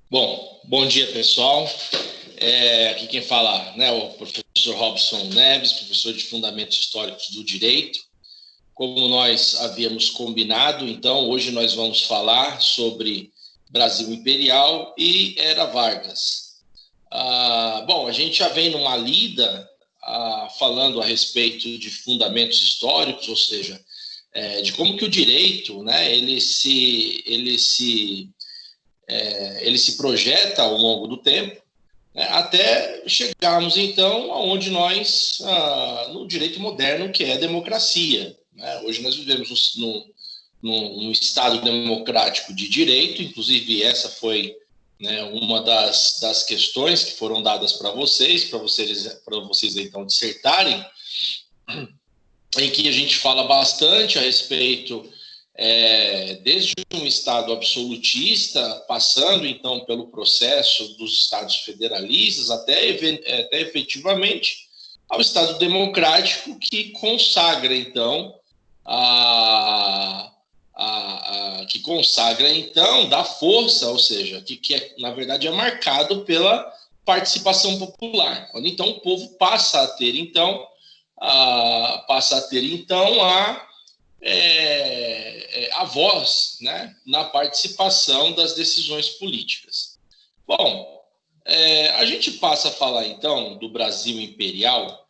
Bom dia, pessoal. Aqui quem fala, né, o professor Robson Neves, professor de Fundamentos Históricos do Direito. Como nós havíamos combinado, então, hoje nós vamos falar sobre Brasil Imperial e Era Vargas. A gente já vem numa lida falando a respeito de fundamentos históricos, ou seja, de como que o direito, né, ele se projeta ao longo do tempo, né, até chegarmos, então, aonde nós, no direito moderno, que é a democracia. Né? Hoje nós vivemos num Estado democrático de direito, inclusive essa foi, né, uma das questões que foram dadas para vocês então dissertarem, em que a gente fala bastante a respeito desde um Estado absolutista, passando então pelo processo dos Estados federalistas, até efetivamente ao Estado democrático, que consagra então da força, ou seja, que na verdade é marcado pela participação popular, quando então o povo passa a ter a voz, né, na participação das decisões políticas. A gente passa a falar, então, do Brasil imperial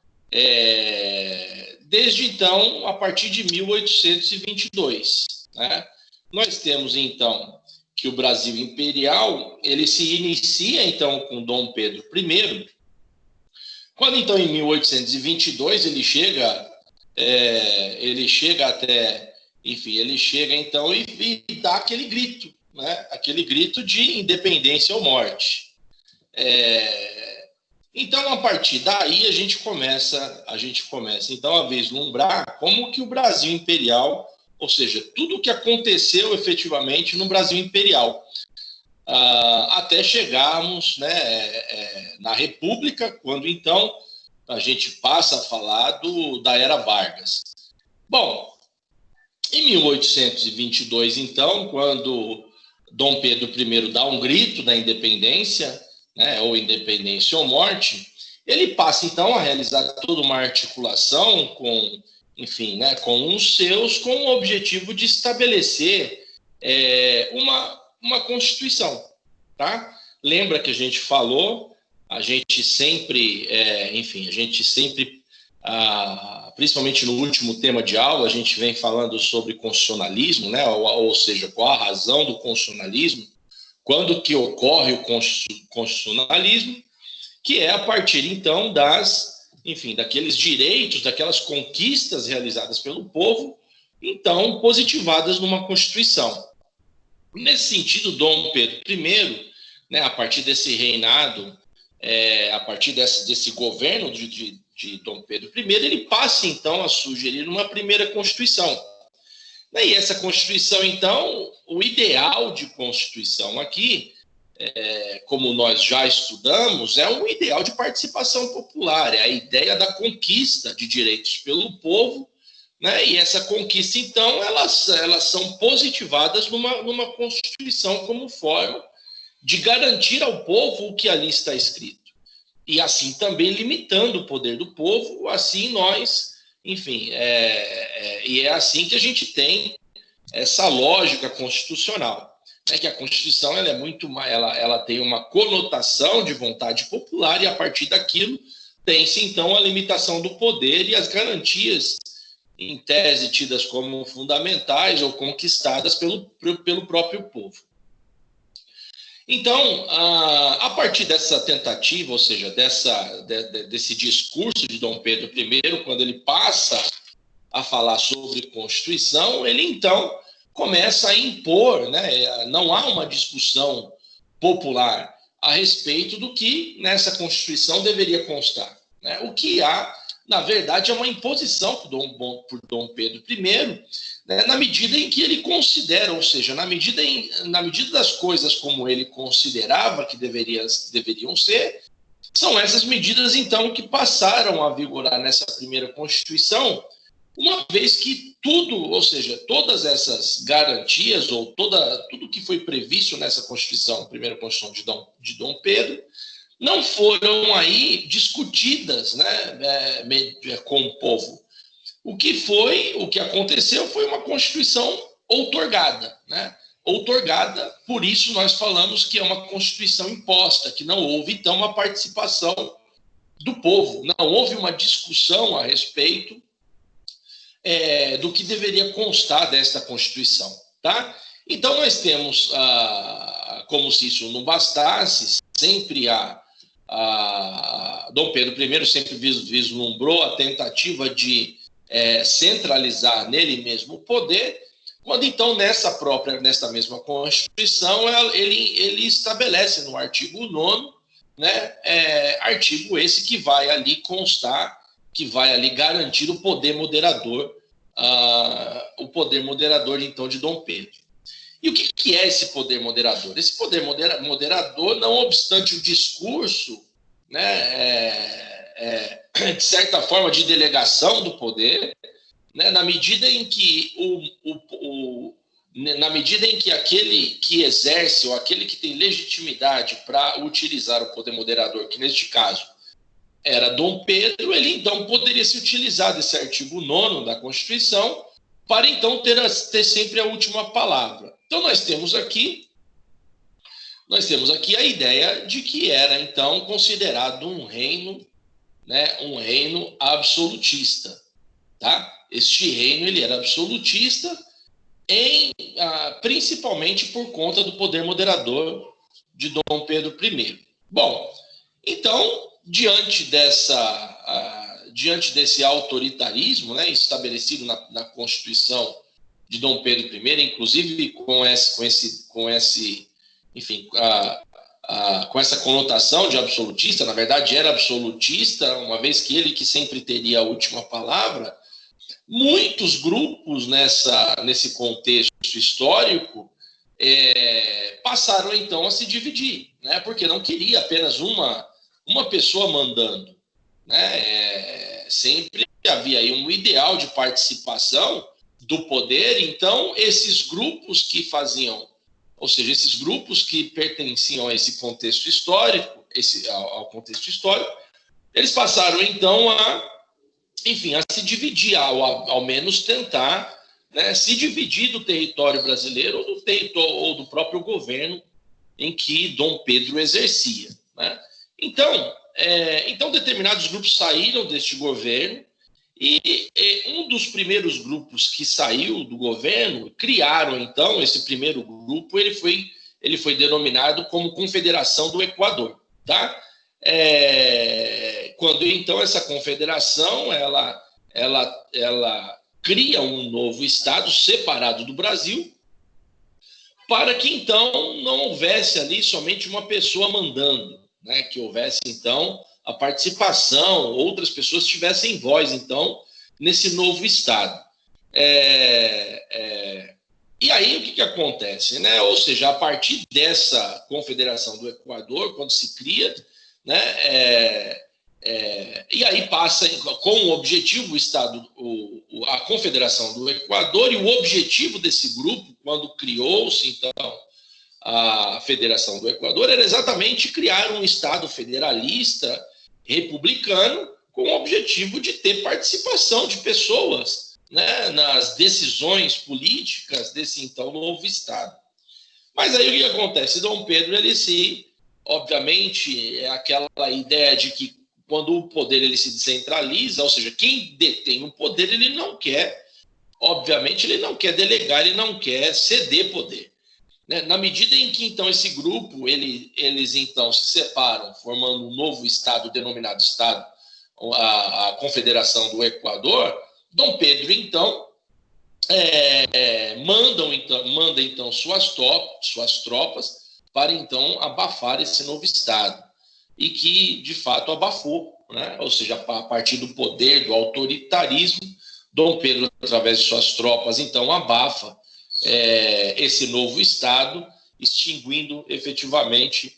desde, então, a partir de 1822. Né? Nós temos, então, que o Brasil imperial ele se inicia, então, com Dom Pedro I, quando, então, em 1822, ele chega então e dá aquele grito, né? Aquele grito de independência ou morte. Então, a partir daí, a gente começa então a vislumbrar como que o Brasil imperial, ou seja, tudo o que aconteceu efetivamente no Brasil imperial, até chegarmos, né, na República, quando então a gente passa a falar da Era Vargas. Em 1822, então, quando Dom Pedro I dá um grito da independência, né, ou independência ou morte, ele passa, então, a realizar toda uma articulação com os seus, com o objetivo de estabelecer uma Constituição. Tá? Lembra que a gente falou, a gente sempre, principalmente no último tema de aula, a gente vem falando sobre constitucionalismo, né? Ou seja, qual a razão do constitucionalismo, quando que ocorre o constitucionalismo, que é a partir, então, daqueles direitos, daquelas conquistas realizadas pelo povo, então, positivadas numa Constituição. Nesse sentido, Dom Pedro I, né, a partir desse reinado, a partir desse governo de Dom Pedro I, ele passa, então, a sugerir uma primeira Constituição. E essa Constituição, então, o ideal de Constituição aqui, como nós já estudamos, é um ideal de participação popular, é a ideia da conquista de direitos pelo povo, né? E essa conquista, então, elas são positivadas numa Constituição como forma de garantir ao povo o que ali está escrito. E assim também limitando o poder do povo, assim nós, e é assim que a gente tem essa lógica constitucional. É que a Constituição ela tem uma conotação de vontade popular e a partir daquilo tem-se então a limitação do poder e as garantias em tese tidas como fundamentais ou conquistadas pelo próprio povo. Então, a partir dessa tentativa, ou seja, desse discurso de Dom Pedro I, quando ele passa a falar sobre Constituição, ele então começa a impor, né? Não há uma discussão popular a respeito do que nessa Constituição deveria constar. Né? O que há, na verdade, é uma imposição por Dom Pedro I, né, na medida em que ele considera, ou seja, na medida das coisas como ele considerava que deveriam ser, são essas medidas, então, que passaram a vigorar nessa primeira Constituição, uma vez que tudo, ou seja, todas essas garantias, ou tudo que foi previsto nessa Constituição, primeira Constituição de Dom Pedro, não foram aí discutidas, né, com o povo. O que aconteceu foi uma Constituição outorgada, né? Outorgada, por isso nós falamos que é uma Constituição imposta, que não houve, então, uma participação do povo, não houve uma discussão a respeito do que deveria constar desta Constituição, tá? Então, nós temos, como se isso não bastasse, sempre Dom Pedro I sempre vislumbrou a tentativa de centralizar nele mesmo o poder, quando então nesta mesma Constituição ele estabelece no artigo 9º, né, artigo esse que vai ali constar, que vai ali garantir o poder moderador então de Dom Pedro. E o que é esse poder moderador? Esse poder moderador, não obstante o discurso, né, de certa forma, de delegação do poder, né, na medida em que aquele que exerce ou aquele que tem legitimidade para utilizar o poder moderador, que neste caso era Dom Pedro, ele então poderia se utilizar desse artigo 9º da Constituição para então ter sempre a última palavra. Então nós temos aqui a ideia de que era então considerado um reino, né, um reino absolutista, tá? Este reino ele era absolutista, principalmente por conta do poder moderador de Dom Pedro I. Bom, então, diante desse autoritarismo, né, estabelecido na Constituição de Dom Pedro I, inclusive com essa conotação de absolutista, na verdade era absolutista, uma vez que ele que sempre teria a última palavra, muitos grupos nesse contexto histórico passaram então a se dividir, né, porque não queria apenas uma pessoa mandando, né, sempre havia aí um ideal de participação do poder. Então esses grupos que faziam, ou seja, esses grupos que pertenciam a esse contexto histórico, ao contexto histórico, eles passaram então a se dividir, ao menos tentar, né, se dividir do território brasileiro ou do próprio governo em que Dom Pedro exercia, né? Então determinados grupos saíram deste governo e um dos primeiros grupos que saiu do governo criaram então esse primeiro grupo. Ele foi denominado como Confederação do Equador, tá? Quando então essa confederação ela cria um novo estado separado do Brasil, para que então não houvesse ali somente uma pessoa mandando, né, que houvesse então a participação, outras pessoas tivessem voz então nesse novo estado. E aí o que acontece, né? Ou seja, a partir dessa Confederação do Equador, quando se cria, né, e aí passa com o objetivo a Confederação do Equador, e o objetivo desse grupo, quando criou-se então a Federação do Equador, era exatamente criar um Estado federalista republicano com o objetivo de ter participação de pessoas, né, nas decisões políticas desse então novo Estado. Mas aí o que acontece? Dom Pedro, obviamente, é aquela ideia de que quando o poder ele se descentraliza, ou seja, quem detém o poder, ele não quer delegar, ele não quer ceder poder, né? Na medida em que então esse grupo eles então se separam, formando um novo estado denominado a Confederação do Equador, Dom Pedro então manda então suas tropas para então abafar esse novo estado, e que de fato abafou, né? Ou seja, a partir do poder do autoritarismo, Dom Pedro, através de suas tropas, então abafa esse novo estado, extinguindo efetivamente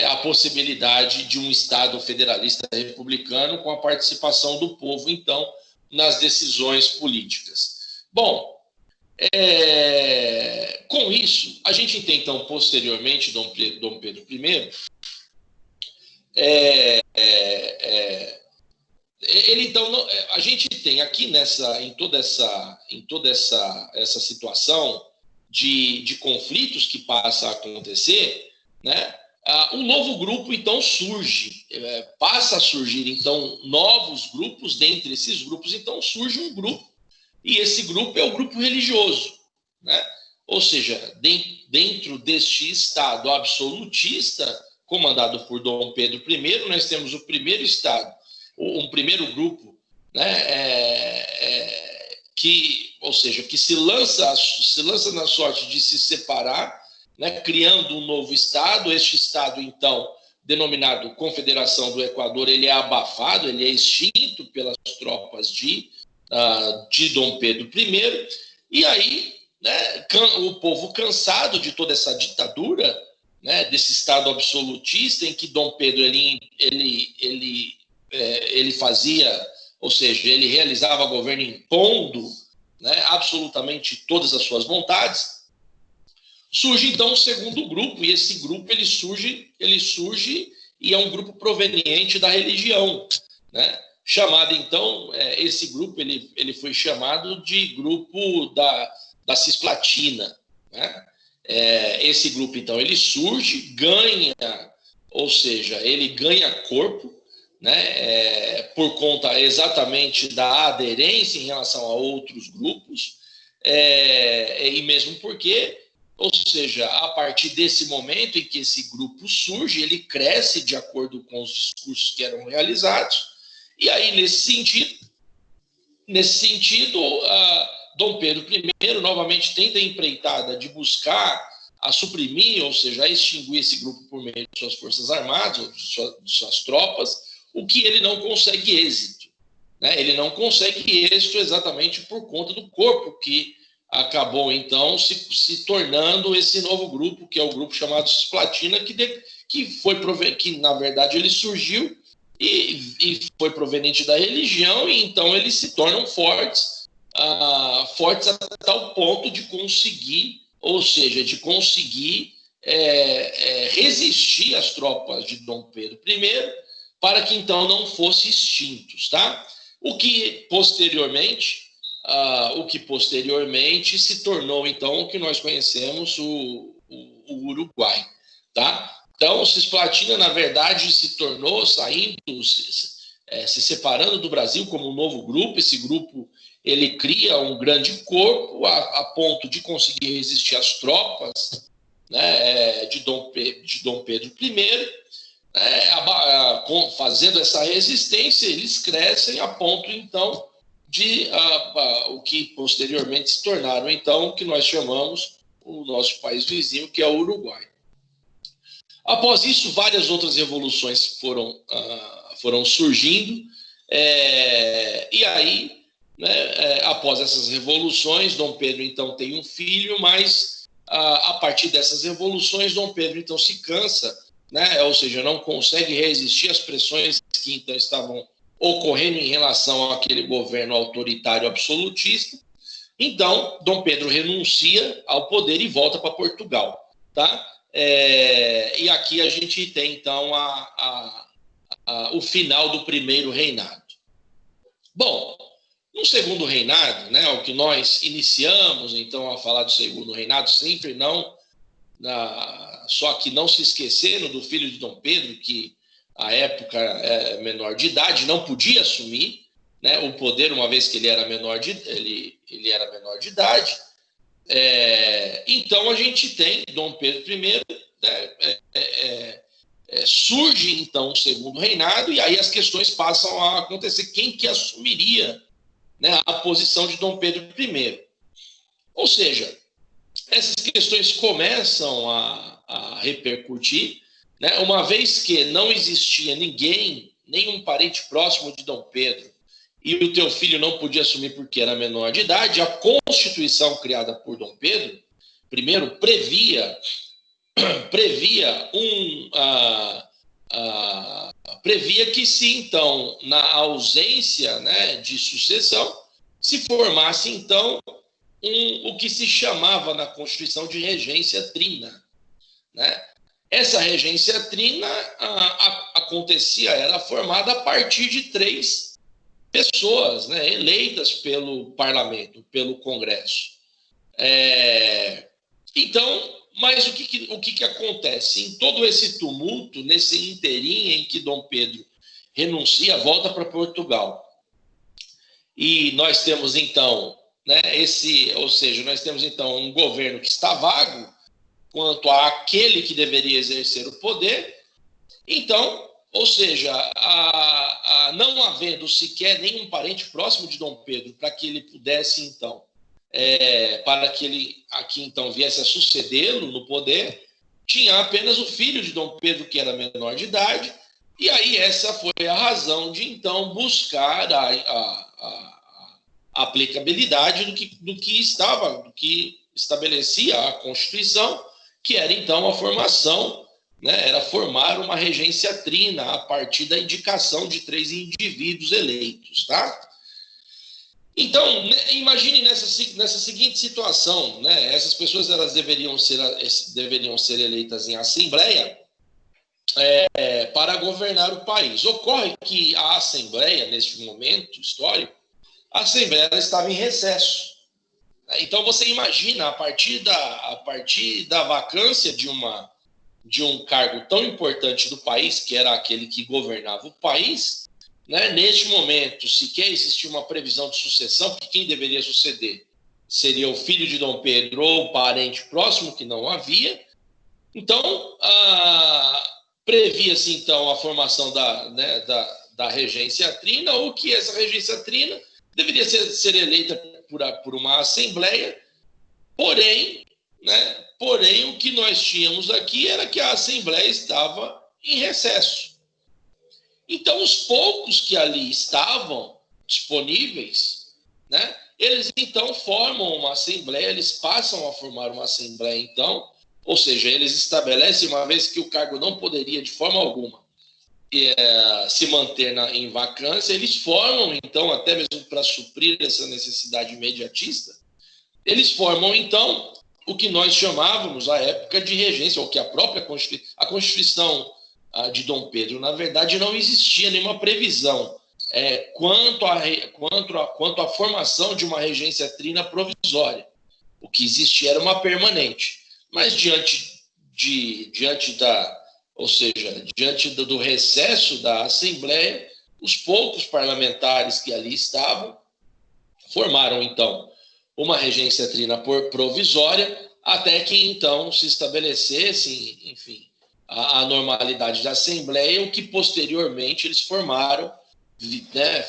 a possibilidade de um estado federalista republicano com a participação do povo então nas decisões políticas. Bom, com isso, a gente tem, então, posteriormente, Dom Pedro I, ele, então, a gente tem aqui em toda essa situação de conflitos que passa a acontecer, né? Um novo grupo, então, surge, passa a surgir, então, novos grupos. Dentre esses grupos, então, surge um grupo, e esse grupo é o grupo religioso, né? Ou seja, dentro deste Estado absolutista, comandado por Dom Pedro I, nós temos o primeiro Estado, um primeiro grupo, né, ou seja, que se lança na sorte de se separar, né, criando um novo Estado. Este Estado, então, denominado Confederação do Equador, ele é abafado, ele é extinto pelas tropas de Dom Pedro I. E aí, né, o povo, cansado de toda essa ditadura, né, desse Estado absolutista em que Dom Pedro ele fazia, ou seja, ele realizava governo impondo, né, absolutamente todas as suas vontades. Surge, então, um segundo grupo, e esse grupo ele surge e é um grupo proveniente da religião, né? Chamado, então, esse grupo ele foi chamado de grupo da Cisplatina, né? Esse grupo, então, ele surge, ou seja, ele ganha corpo, né? Por conta exatamente da aderência em relação a outros grupos, e mesmo porque, ou seja, a partir desse momento em que esse grupo surge, ele cresce de acordo com os discursos que eram realizados. E aí, nesse sentido, Dom Pedro I novamente tenta a empreitada de buscar a suprimir, ou seja, a extinguir esse grupo por meio de suas forças armadas, ou de suas tropas, o que ele não consegue êxito, né? Ele não consegue êxito exatamente por conta do corpo que acabou, então, se tornando esse novo grupo, que é o grupo chamado Cisplatina, que na verdade, ele surgiu e foi proveniente da religião, e então eles se tornam fortes até tal ponto de conseguir, ou seja, de conseguir resistir às tropas de Dom Pedro I, para que então não fossem extintos, tá? O que posteriormente se tornou, então, o que nós conhecemos, o Uruguai, tá? Então, Cisplatina, na verdade, se tornou, se separando do Brasil como um novo grupo. Esse grupo, ele cria um grande corpo a ponto de conseguir resistir às tropas, né, de Dom Pedro I, fazendo essa resistência. Eles crescem a ponto, então, de o que posteriormente se tornaram, então, o que nós chamamos o nosso país vizinho, que é o Uruguai. Após isso, várias outras revoluções foram surgindo, e aí, né, após essas revoluções, Dom Pedro, então, tem um filho, mas a partir dessas revoluções, Dom Pedro, então, se cansa, né, ou seja, não consegue resistir às pressões que, então, estavam ocorrendo em relação àquele governo autoritário absolutista. Então, Dom Pedro renuncia ao poder e volta para Portugal, tá? E aqui a gente tem, então, o final do primeiro reinado. Bom, no segundo reinado, né, o que nós iniciamos, então, a falar do segundo reinado, sempre só que não se esquecendo do filho de Dom Pedro, que à época menor de idade, não podia assumir, né, o poder, uma vez que ele era menor de idade. Então a gente tem Dom Pedro I, né, surge então o segundo reinado, e aí as questões passam a acontecer. Quem que assumiria, né, a posição de Dom Pedro I? Ou seja, essas questões começam a repercutir, né, uma vez que não existia nenhum parente próximo de Dom Pedro, e o teu filho não podia assumir porque era menor de idade. A Constituição criada por Dom Pedro I previa previa que se, então, na ausência, né, de sucessão, se formasse, então, o que se chamava na Constituição de regência trina, né? Essa regência trina era formada a partir de 3 pessoas, né, eleitas pelo parlamento, pelo Congresso. Então, mas o que acontece? Em todo esse tumulto, nesse interim em que Dom Pedro renuncia, volta para Portugal. E nós temos, então, né, nós temos, então, um governo que está vago quanto àquele que deveria exercer o poder. Então, ou seja, não havendo sequer nenhum parente próximo de Dom Pedro para que ele pudesse, então, para que ele aqui, então, viesse a sucedê-lo no poder, tinha apenas o filho de Dom Pedro, que era menor de idade, e aí essa foi a razão de, então, buscar a aplicabilidade do que estabelecia a Constituição, que era, então, a formação, né, era formar uma regência trina a partir da indicação de 3 indivíduos eleitos, tá? Então, imagine nessa seguinte situação, né? Essas pessoas elas deveriam ser eleitas em assembleia para governar o país. Ocorre que a assembleia, neste momento histórico, a assembleia estava em recesso. Então, você imagina, a partir da vacância de um cargo tão importante do país, que era aquele que governava o país, né? Neste momento, sequer existia uma previsão de sucessão, porque quem deveria suceder seria o filho de Dom Pedro ou o parente próximo, que não havia. Então, previa-se, então, a formação da regência trina, ou que essa regência trina deveria ser eleita por uma assembleia, porém, o que nós tínhamos aqui era que a assembleia estava em recesso. Então, os poucos que ali estavam disponíveis, né, eles então formam uma assembleia, eles passam a formar uma assembleia, então, ou seja, eles estabelecem, uma vez que o cargo não poderia de forma alguma se manter em vacância, eles formam, então, até mesmo para suprir essa necessidade imediatista, eles formam, então, o que nós chamávamos, à época, de regência, ou que a própria Constituição de Dom Pedro, na verdade, não existia nenhuma previsão quanto à formação de uma regência trina provisória. O que existia era uma permanente. Mas diante do recesso da Assembleia, os poucos parlamentares que ali estavam formaram, então, uma regência trina provisória, até que, então, se estabelecesse, enfim, a normalidade da Assembleia, o que posteriormente eles formaram, né,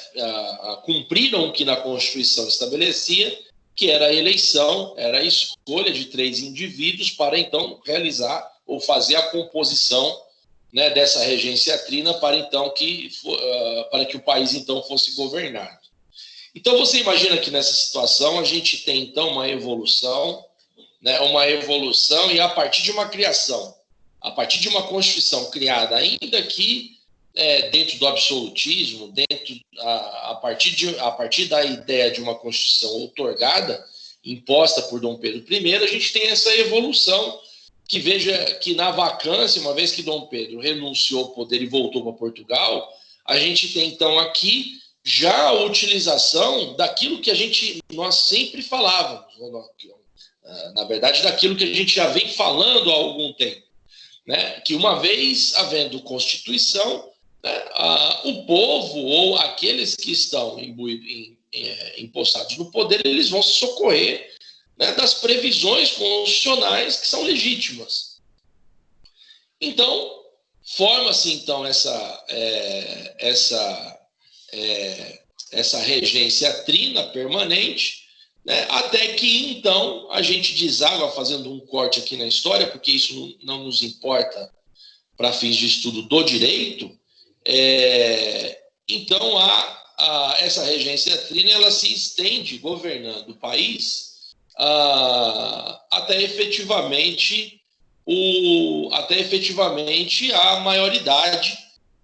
cumpriram o que na Constituição estabelecia, que era a eleição, era a escolha de 3 indivíduos para, então, realizar ou fazer a composição, né, dessa regência trina para que o país, então, fosse governado. Então, você imagina que nessa situação a gente tem, então, uma evolução, né, e a partir de uma criação, a partir de uma Constituição criada, ainda que dentro do absolutismo, a partir da ideia de uma Constituição outorgada, imposta por Dom Pedro I, a gente tem essa evolução, que veja que na vacância, uma vez que Dom Pedro renunciou ao poder e voltou para Portugal, a gente tem, então, aqui já a utilização daquilo que nós sempre falávamos, na verdade, daquilo que a gente já vem falando há algum tempo, né? Que uma vez havendo Constituição, né, o povo ou aqueles que estão empossados no poder, eles vão se socorrer, né, das previsões constitucionais que são legítimas. Então, forma-se, então, essa regência trina permanente, né, até que, então, a gente deságua, fazendo um corte aqui na história, porque isso não nos importa para fins de estudo do direito. Então, essa regência trina ela se estende governando o país até efetivamente a maioridade,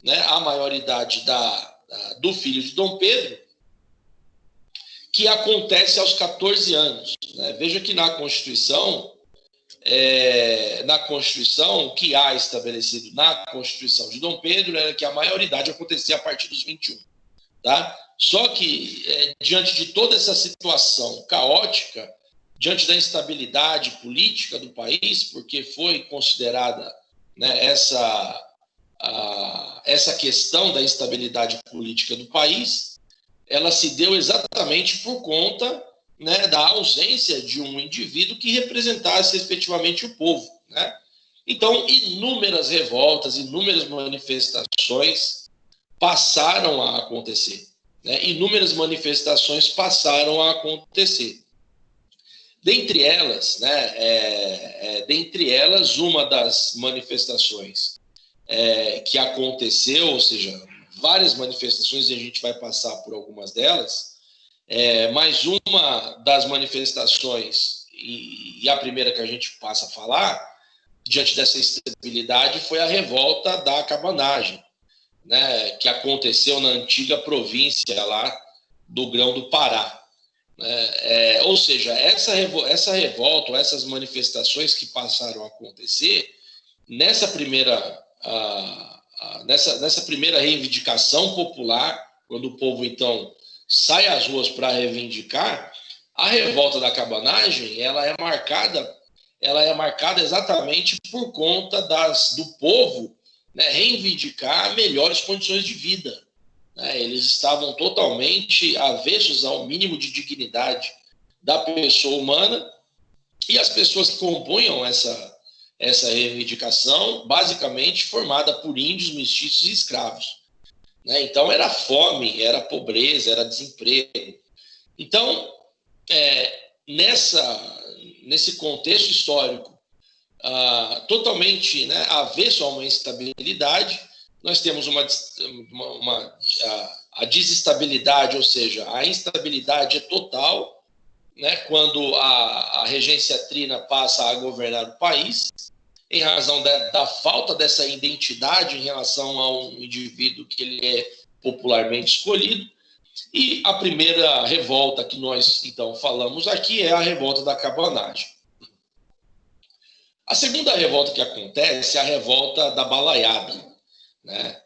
né, a maioridade do filho de Dom Pedro, que acontece aos 14 anos. Né? Veja que na Constituição, o que há estabelecido na Constituição de Dom Pedro era que a maioridade acontecia a partir dos 21. Tá? Só que, diante de toda essa situação caótica, diante da instabilidade política do país, porque foi considerada, né, essa questão da instabilidade política do país, ela se deu exatamente por conta, né, da ausência de um indivíduo que representasse efetivamente o povo. Né? Então, inúmeras revoltas, inúmeras manifestações passaram a acontecer. Né? Inúmeras manifestações passaram a acontecer. Dentre elas, uma das manifestações que aconteceu, ou seja, várias manifestações, e a gente vai passar por algumas delas, mas uma das manifestações, e a primeira que a gente passa a falar, diante dessa instabilidade, foi a revolta da cabanagem, né, que aconteceu na antiga província lá do Grão do Pará. Ou seja, essa revolta, essas manifestações que passaram a acontecer, nessa primeira reivindicação popular, quando o povo, então, sai às ruas para reivindicar, a revolta da cabanagem, ela é marcada exatamente por conta do povo, né, reivindicar melhores condições de vida. Né? Eles estavam totalmente avessos ao mínimo de dignidade da pessoa humana, e as pessoas que compunham essa reivindicação, basicamente formada por índios, mestiços e escravos. Né? Então, era fome, era pobreza, era desemprego. Então, nesse contexto histórico, totalmente, né, avesso a uma instabilidade, nós temos a desestabilidade, ou seja, a instabilidade é total, né, quando a regência trina passa a governar o país, em razão da falta dessa identidade em relação a um indivíduo que ele é popularmente escolhido. E a primeira revolta que nós, então, falamos aqui é a revolta da cabanagem. A segunda revolta que acontece é a revolta da balaiada, né,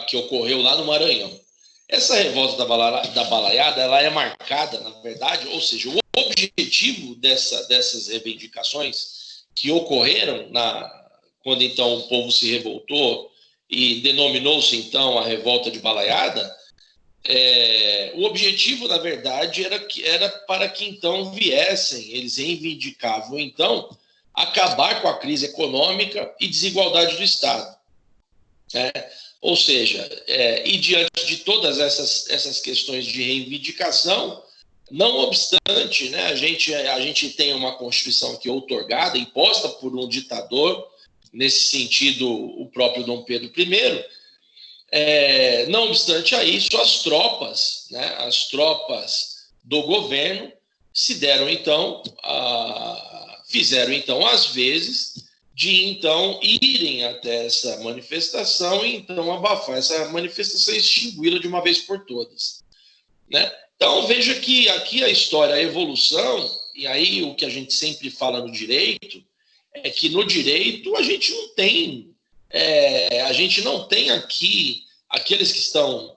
que ocorreu lá no Maranhão. Essa revolta da balaiada, ela é marcada, na verdade, ou seja, o objetivo dessas reivindicações que ocorreram quando, então, o povo se revoltou e denominou-se, então, a revolta de balaiada, o objetivo, na verdade, era para que, então, eles reivindicavam, então, acabar com a crise econômica e desigualdade do Estado. Ou seja, e diante de todas essas questões de reivindicação, não obstante, né, a gente tem uma Constituição que é outorgada, imposta por um ditador, nesse sentido, o próprio Dom Pedro I. Não obstante a isso, as tropas do governo fizeram então as vezes de então irem até essa manifestação e então abafar essa manifestação e extingui-la de uma vez por todas, né? Então veja que aqui a história, a evolução, e aí o que a gente sempre fala no direito é que no direito a gente não tem aqui aqueles que estão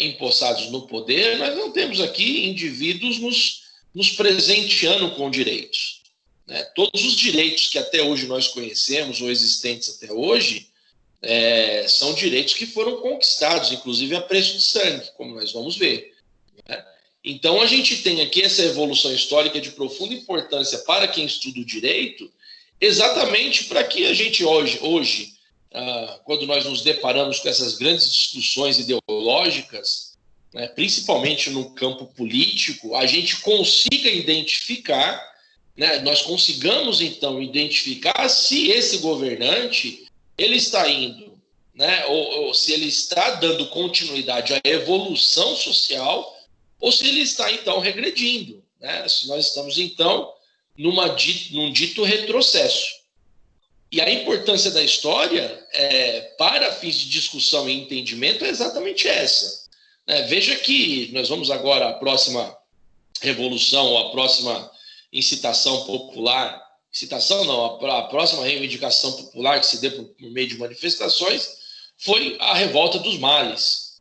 empossados no poder, nós não temos aqui indivíduos nos presenteando com direitos. Né? Todos os direitos que até hoje nós conhecemos, ou existentes até hoje, são direitos que foram conquistados, inclusive a preço de sangue, como nós vamos ver. Né? Então, a gente tem aqui essa evolução histórica de profunda importância para quem estuda o direito, exatamente para que a gente hoje, quando nós nos deparamos com essas grandes discussões ideológicas, né, principalmente no campo político, a gente consiga identificar, né, nós consigamos então identificar se esse governante ele está indo, né, ou se ele está dando continuidade à evolução social, ou se ele está então regredindo, né, se nós estamos então num dito retrocesso. E a importância da história, para fins de discussão e entendimento, é exatamente essa. Veja que nós vamos agora, a próxima revolução, ou a próxima incitação popular, incitação não, a próxima reivindicação popular que se deu por meio de manifestações foi a revolta dos males,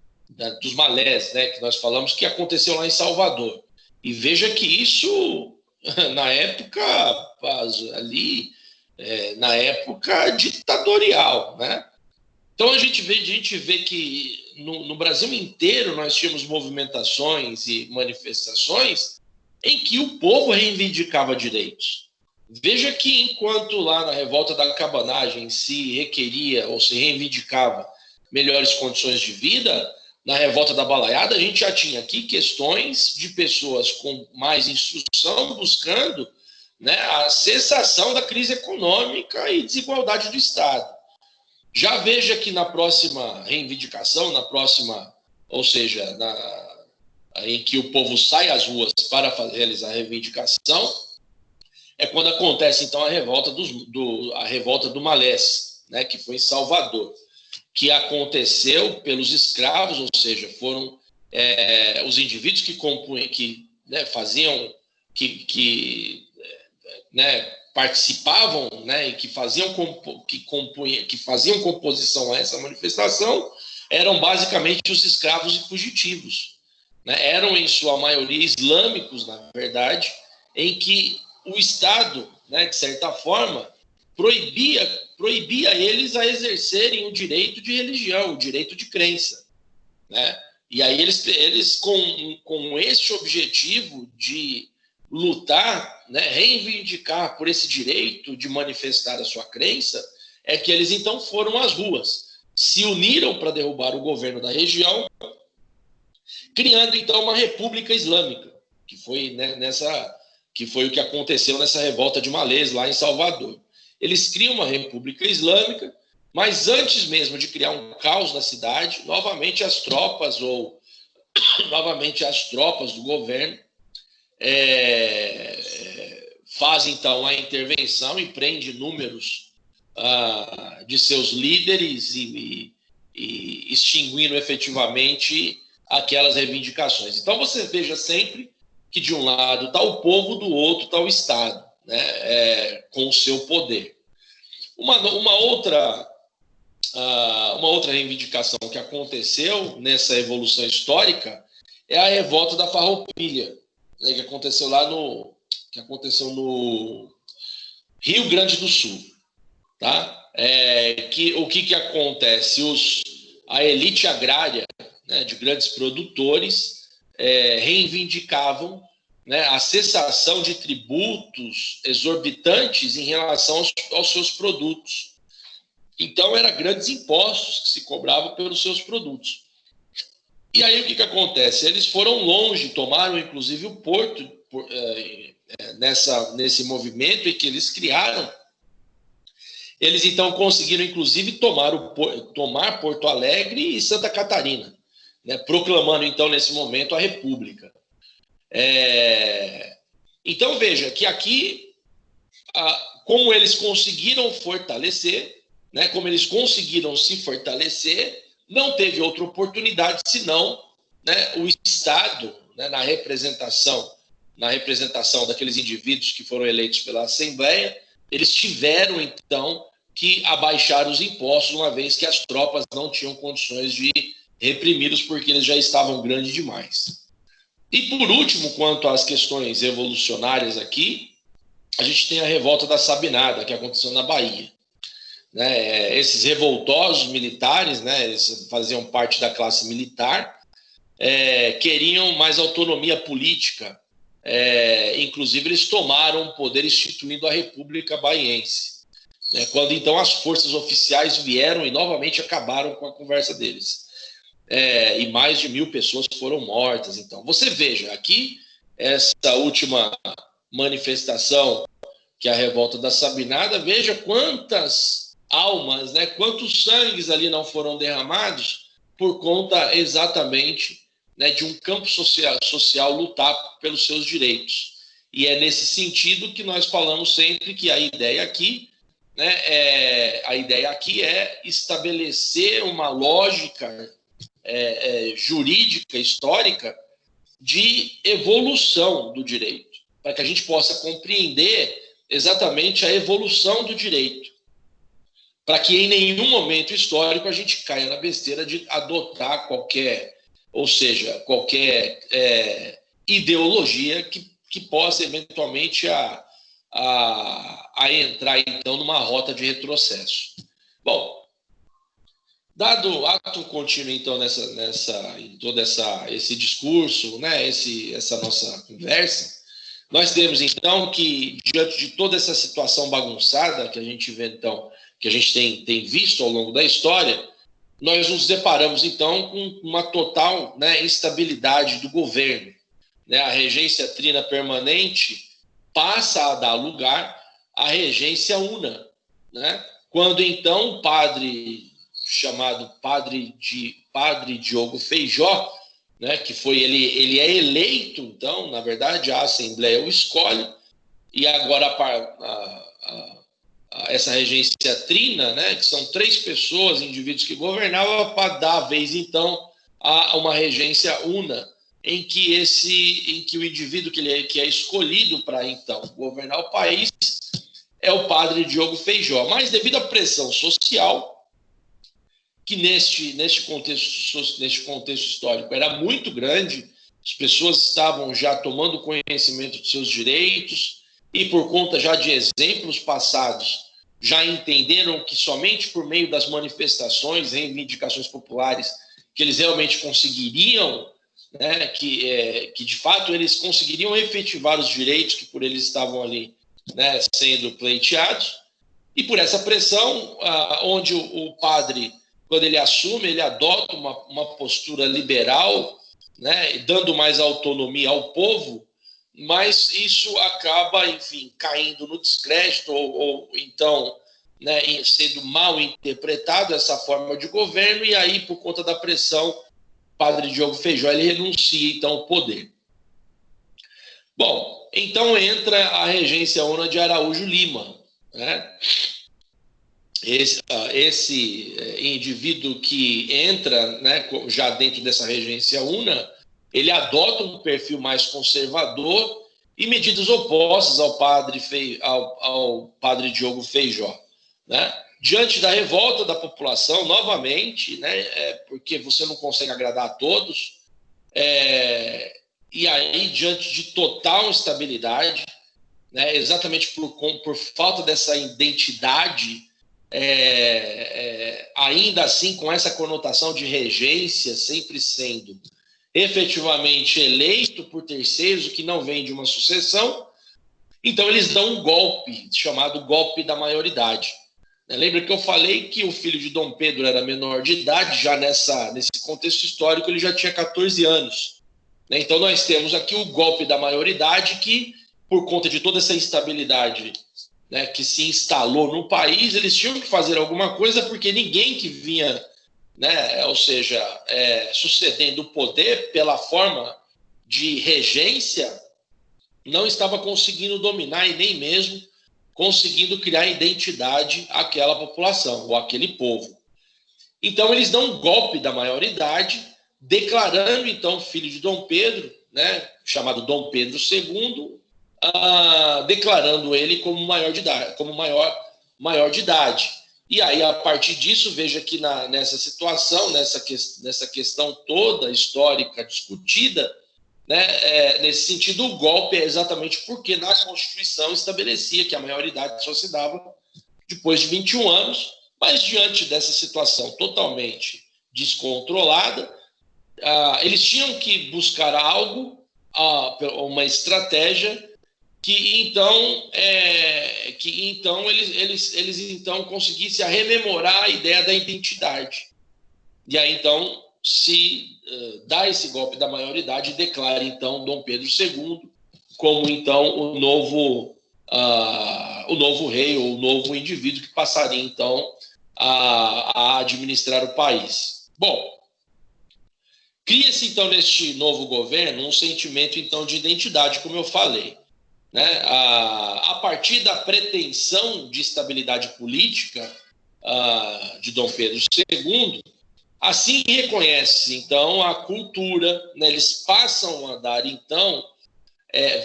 dos malés, que nós falamos que aconteceu lá em Salvador. E veja que isso, na época, na época ditatorial, né? Então a gente vê que no Brasil inteiro nós tínhamos movimentações e manifestações em que o povo reivindicava direitos. Veja que enquanto lá na revolta da cabanagem se requeria ou se reivindicava melhores condições de vida, na revolta da balaiada a gente já tinha aqui questões de pessoas com mais instrução buscando, a cessação da crise econômica e desigualdade do Estado. Já veja que na próxima reivindicação, ou seja, em que o povo sai às ruas para realizar a reivindicação, é quando acontece então a revolta do Malés, que foi em Salvador, que aconteceu pelos escravos, ou seja, foram os indivíduos que compunham, que faziam, que participavam, e que faziam composição a essa manifestação, eram basicamente os escravos e fugitivos. Eram, em sua maioria, islâmicos, na verdade, em que o Estado, de certa forma, proibia eles a exercerem o direito de religião, o direito de crença. E aí eles com esse objetivo de lutar, reivindicar por esse direito de manifestar a sua crença, é que eles então foram às ruas, se uniram para derrubar o governo da região, criando então uma república islâmica, que foi que foi o que aconteceu nessa revolta de Malês lá em Salvador. Eles criam uma república islâmica, mas antes mesmo de criar um caos na cidade, novamente as tropas do governo fazem então a intervenção e prende inúmeros de seus líderes e extinguindo efetivamente aquelas reivindicações. Então você veja sempre que de um lado está o povo, do outro está o Estado, com o seu poder. Uma outra reivindicação que aconteceu nessa evolução histórica é a revolta da Farroupilha, que aconteceu no Rio Grande do Sul. Tá? O que acontece? A elite agrária, de grandes produtores reivindicavam a cessação de tributos exorbitantes em relação aos seus produtos. Então, eram grandes impostos que se cobravam pelos seus produtos. E aí, o que acontece? Eles foram longe, tomaram, inclusive, o porto nesse movimento em que eles criaram. Eles, então, conseguiram, inclusive, tomar Porto Alegre e Santa Catarina, proclamando, então, nesse momento, a República. Então, veja que aqui, como eles conseguiram fortalecer, como eles conseguiram se fortalecer, não teve outra oportunidade senão o Estado, na representação daqueles indivíduos que foram eleitos pela Assembleia, eles tiveram, então, que abaixar os impostos, uma vez que as tropas não tinham condições de reprimi-los, porque eles já estavam grandes demais. E, por último, quanto às questões revolucionárias aqui, a gente tem a revolta da Sabinada, que aconteceu na Bahia. Esses revoltosos militares, eles faziam parte da classe militar, queriam mais autonomia política. Inclusive, eles tomaram o poder instituindo a República Baiense, quando, então, as forças oficiais vieram e novamente acabaram com a conversa deles. E mais de 1.000 pessoas foram mortas. Então, você veja, aqui, essa última manifestação, que é a revolta da Sabinada, veja quantas almas, quantos sangues ali não foram derramados por conta exatamente de um campo social lutar pelos seus direitos. E é nesse sentido que nós falamos sempre que a ideia aqui né, a ideia aqui é estabelecer uma lógica jurídica, histórica, de evolução do direito, para que a gente possa compreender exatamente a evolução do direito, para que em nenhum momento histórico a gente caia na besteira de adotar qualquer ideologia que possa eventualmente a entrar então numa rota de retrocesso. Bom, dado ato contínuo então em todo esse discurso, né, essa nossa conversa, nós temos então que, diante de toda essa situação bagunçada que a gente vê então, que a gente tem visto ao longo da história, nós nos deparamos então com uma total, né, instabilidade do governo, né? A regência trina permanente passa a dar lugar à regência una, né? Quando então o padre chamado Padre Diogo Feijó, né, que foi ele é eleito, então, na verdade, a Assembleia o escolhe, e agora essa regência trina, né, que são 3 pessoas, indivíduos que governavam, para dar vez, então, a uma regência una, em que o indivíduo que é escolhido para, então, governar o país é o Padre Diogo Feijó. Mas, devido à pressão social, que neste contexto histórico era muito grande, as pessoas estavam já tomando conhecimento de seus direitos e, por conta já de exemplos passados, já entenderam que somente por meio das manifestações, reivindicações populares, que eles realmente conseguiriam, né, que de fato eles conseguiriam efetivar os direitos que por eles estavam ali, né, sendo pleiteados. E por essa pressão, onde o padre, quando ele assume, ele adota uma postura liberal, né, dando mais autonomia ao povo, mas isso acaba, enfim, caindo no descrédito ou então, né, sendo mal interpretado essa forma de governo, e aí, por conta da pressão, Padre Diogo Feijó ele renuncia, então, ao poder. Bom, então entra a regência una de Araújo Lima, né? Esse indivíduo que entra, né, já dentro dessa regência una, ele adota um perfil mais conservador e medidas opostas ao padre Diogo Feijó, né? Diante da revolta da população, novamente, né, porque você não consegue agradar a todos, e aí, diante de total instabilidade, né, exatamente por falta dessa identidade, ainda assim com essa conotação de regência, sempre sendo efetivamente eleito por terceiros, o que não vem de uma sucessão, então eles dão um golpe, chamado golpe da maioridade. Lembra que eu falei que o filho de Dom Pedro era menor de idade, já nesse contexto histórico ele já tinha 14 anos. Então nós temos aqui o golpe da maioridade que, por conta de toda essa instabilidade, né, que se instalou no país, eles tinham que fazer alguma coisa porque ninguém que vinha, né, ou seja, sucedendo o poder pela forma de regência, não estava conseguindo dominar e nem mesmo conseguindo criar identidade àquela população ou àquele povo. Então eles dão um golpe da maioridade, declarando então o filho de Dom Pedro, né, chamado Dom Pedro II, declarando ele como maior de idade, E aí, a partir disso, veja que nessa situação, nessa questão toda histórica discutida, né, nesse sentido, o golpe é exatamente porque na Constituição estabelecia que a maioridade só se dava depois de 21 anos, mas diante dessa situação totalmente descontrolada, eles tinham que buscar algo, uma estratégia que então eles então conseguissem rememorar a ideia da identidade. E aí então se dá esse golpe da maioridade e declara então Dom Pedro II como então o novo rei ou o novo indivíduo que passaria então a administrar o país. Bom, cria-se então neste novo governo um sentimento então de identidade, como eu falei. né, a partir da pretensão de estabilidade política de Dom Pedro II, assim reconhece, então, a cultura, né, eles passam a dar, então,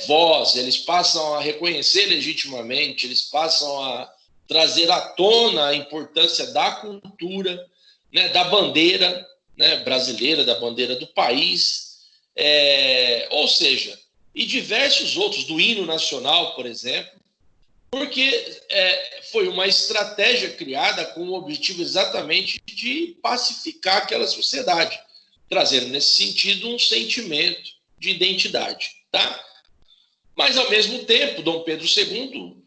voz, eles passam a reconhecer legitimamente, eles passam a trazer à tona a importância da cultura, né, da bandeira, né, brasileira, da bandeira do país, ou seja, e diversos outros, do hino nacional, por exemplo, porque foi uma estratégia criada com o objetivo exatamente de pacificar aquela sociedade, trazendo nesse sentido um sentimento de identidade, tá? Mas, ao mesmo tempo, Dom Pedro II,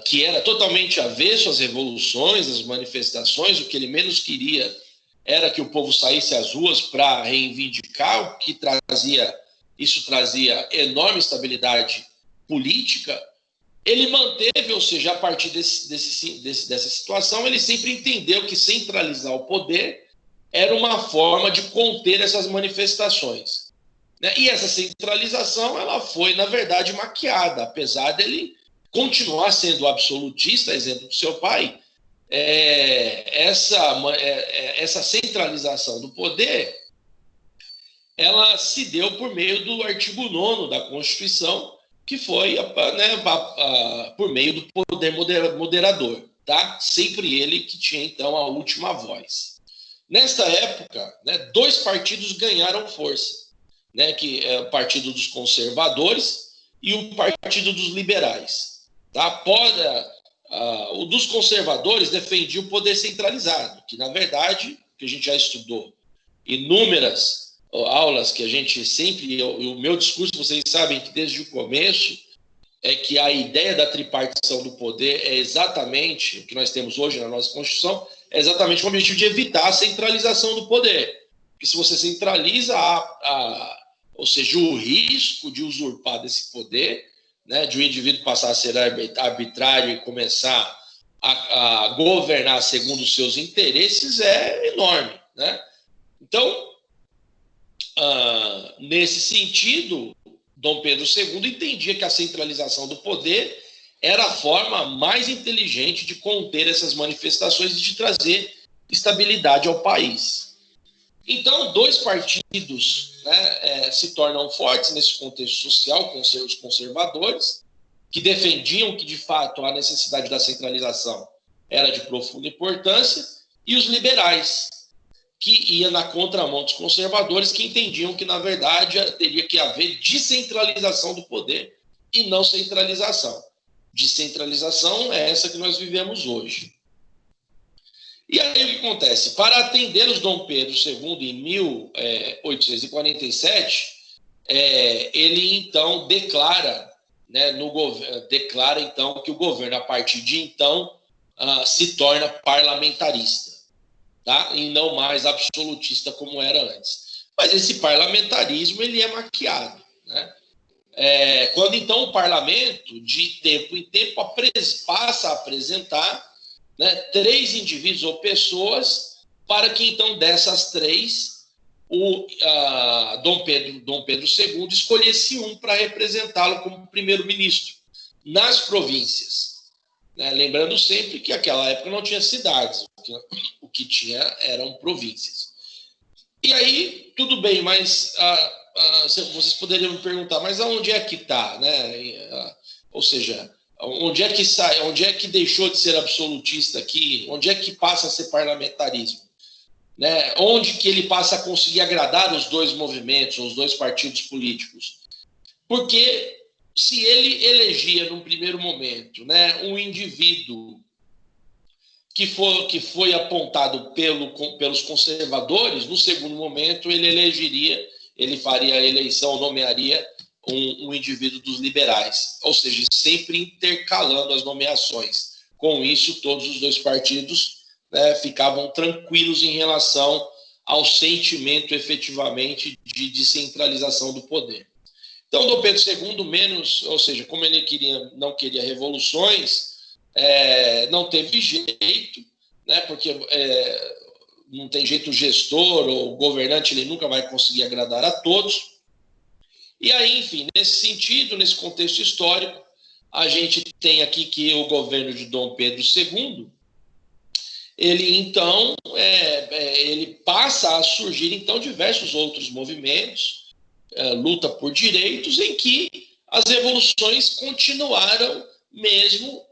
que era totalmente avesso às revoluções, às manifestações, o que ele menos queria era que o povo saísse às ruas para reivindicar, o que trazia enorme estabilidade política. Ele manteve, ou seja, a partir dessa situação, ele sempre entendeu que centralizar o poder era uma forma de conter essas manifestações. E essa centralização ela foi, na verdade, maquiada, apesar dele continuar sendo absolutista, exemplo do seu pai. Essa centralização do poder ela se deu por meio do artigo 9º da Constituição, que foi por meio do poder moderador, tá? Sempre ele que tinha, então, a última voz. Nesta época, né, 2 partidos ganharam força, né, que é o Partido dos Conservadores e o Partido dos Liberais. Tá? O dos conservadores defendia o poder centralizado, que, na verdade, que a gente já estudou inúmeras aulas que a gente sempre... O meu discurso, vocês sabem que desde o começo é que a ideia da tripartição do poder é exatamente o que nós temos hoje na nossa Constituição, é exatamente com o objetivo de evitar a centralização do poder. Porque se você centraliza, ou seja, o risco de usurpar desse poder, né, de um indivíduo passar a ser arbitrário e começar a governar segundo os seus interesses é enorme, né? Então, nesse sentido, Dom Pedro II entendia que a centralização do poder era a forma mais inteligente de conter essas manifestações e de trazer estabilidade ao país. Então, 2 partidos, né, se tornam fortes nesse contexto social, com os conservadores, que defendiam que, de fato, a necessidade da centralização era de profunda importância, e os liberais, que ia na contramão dos conservadores, que entendiam que, na verdade, teria que haver descentralização do poder e não centralização. Descentralização é essa que nós vivemos hoje. E aí o que acontece? Para atender os Dom Pedro II em 1847, ele então declara, né, declara então que o governo, a partir de então, se torna parlamentarista, tá? E não mais absolutista como era antes. Mas esse parlamentarismo ele é maquiado, né? Quando então o parlamento, de tempo em tempo, passa a apresentar, né, 3 indivíduos ou pessoas, para que então dessas 3 Dom Pedro II escolhesse um para representá-lo como primeiro-ministro nas províncias, né? Lembrando sempre que naquela época não tinha cidades, o que tinha eram províncias. E aí, tudo bem, mas vocês poderiam me perguntar, mas aonde é que está, né? Ou seja, onde é que sai, onde é que deixou de ser absolutista aqui? Onde é que passa a ser parlamentarismo? Né? Onde que ele passa a conseguir agradar os 2 movimentos, os 2 partidos políticos? Porque se ele elegia, num primeiro momento, né, um indivíduo que foi apontado pelos conservadores, no segundo momento ele faria a eleição, nomearia um indivíduo dos liberais, ou seja, sempre intercalando as nomeações. Com isso, todos os 2 partidos, né, ficavam tranquilos em relação ao sentimento, efetivamente, de descentralização do poder. Então, Dom Pedro II, ou seja, como ele não queria revoluções, não teve jeito, né, porque não tem jeito, o gestor ou o governante ele nunca vai conseguir agradar a todos. E aí, enfim, nesse sentido, nesse contexto histórico, a gente tem aqui que o governo de Dom Pedro II, ele então ele passa a surgir então diversos outros movimentos, luta por direitos, em que as revoluções continuaram mesmo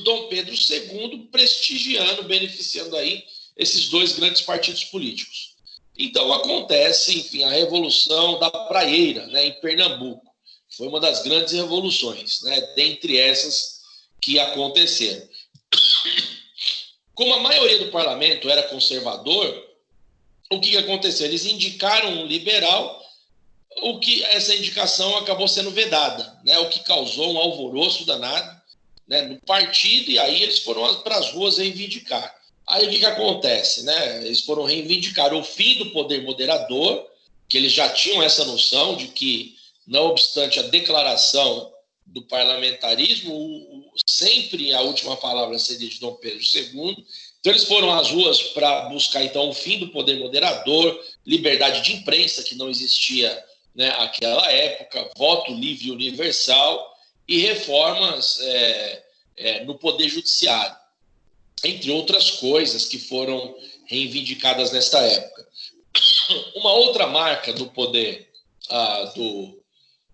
Dom Pedro II prestigiando, beneficiando aí esses dois grandes partidos políticos. Então acontece, enfim, a Revolução da Praieira, né, em Pernambuco. Foi uma das grandes revoluções, né, dentre essas que aconteceram. Como a maioria do parlamento era conservador, o que aconteceu? Eles indicaram um liberal, o que essa indicação acabou sendo vedada, né, o que causou um alvoroço danado, né, no partido, e aí eles foram para as ruas reivindicar. Aí o que acontece? Né? Eles foram reivindicar o fim do poder moderador, que eles já tinham essa noção de que, não obstante a declaração do parlamentarismo, sempre a última palavra seria de Dom Pedro II. Então eles foram às ruas para buscar então o fim do poder moderador, liberdade de imprensa, que não existia, né, naquela época, voto livre e universal, e reformas no poder judiciário, entre outras coisas que foram reivindicadas nesta época. Uma outra marca do poder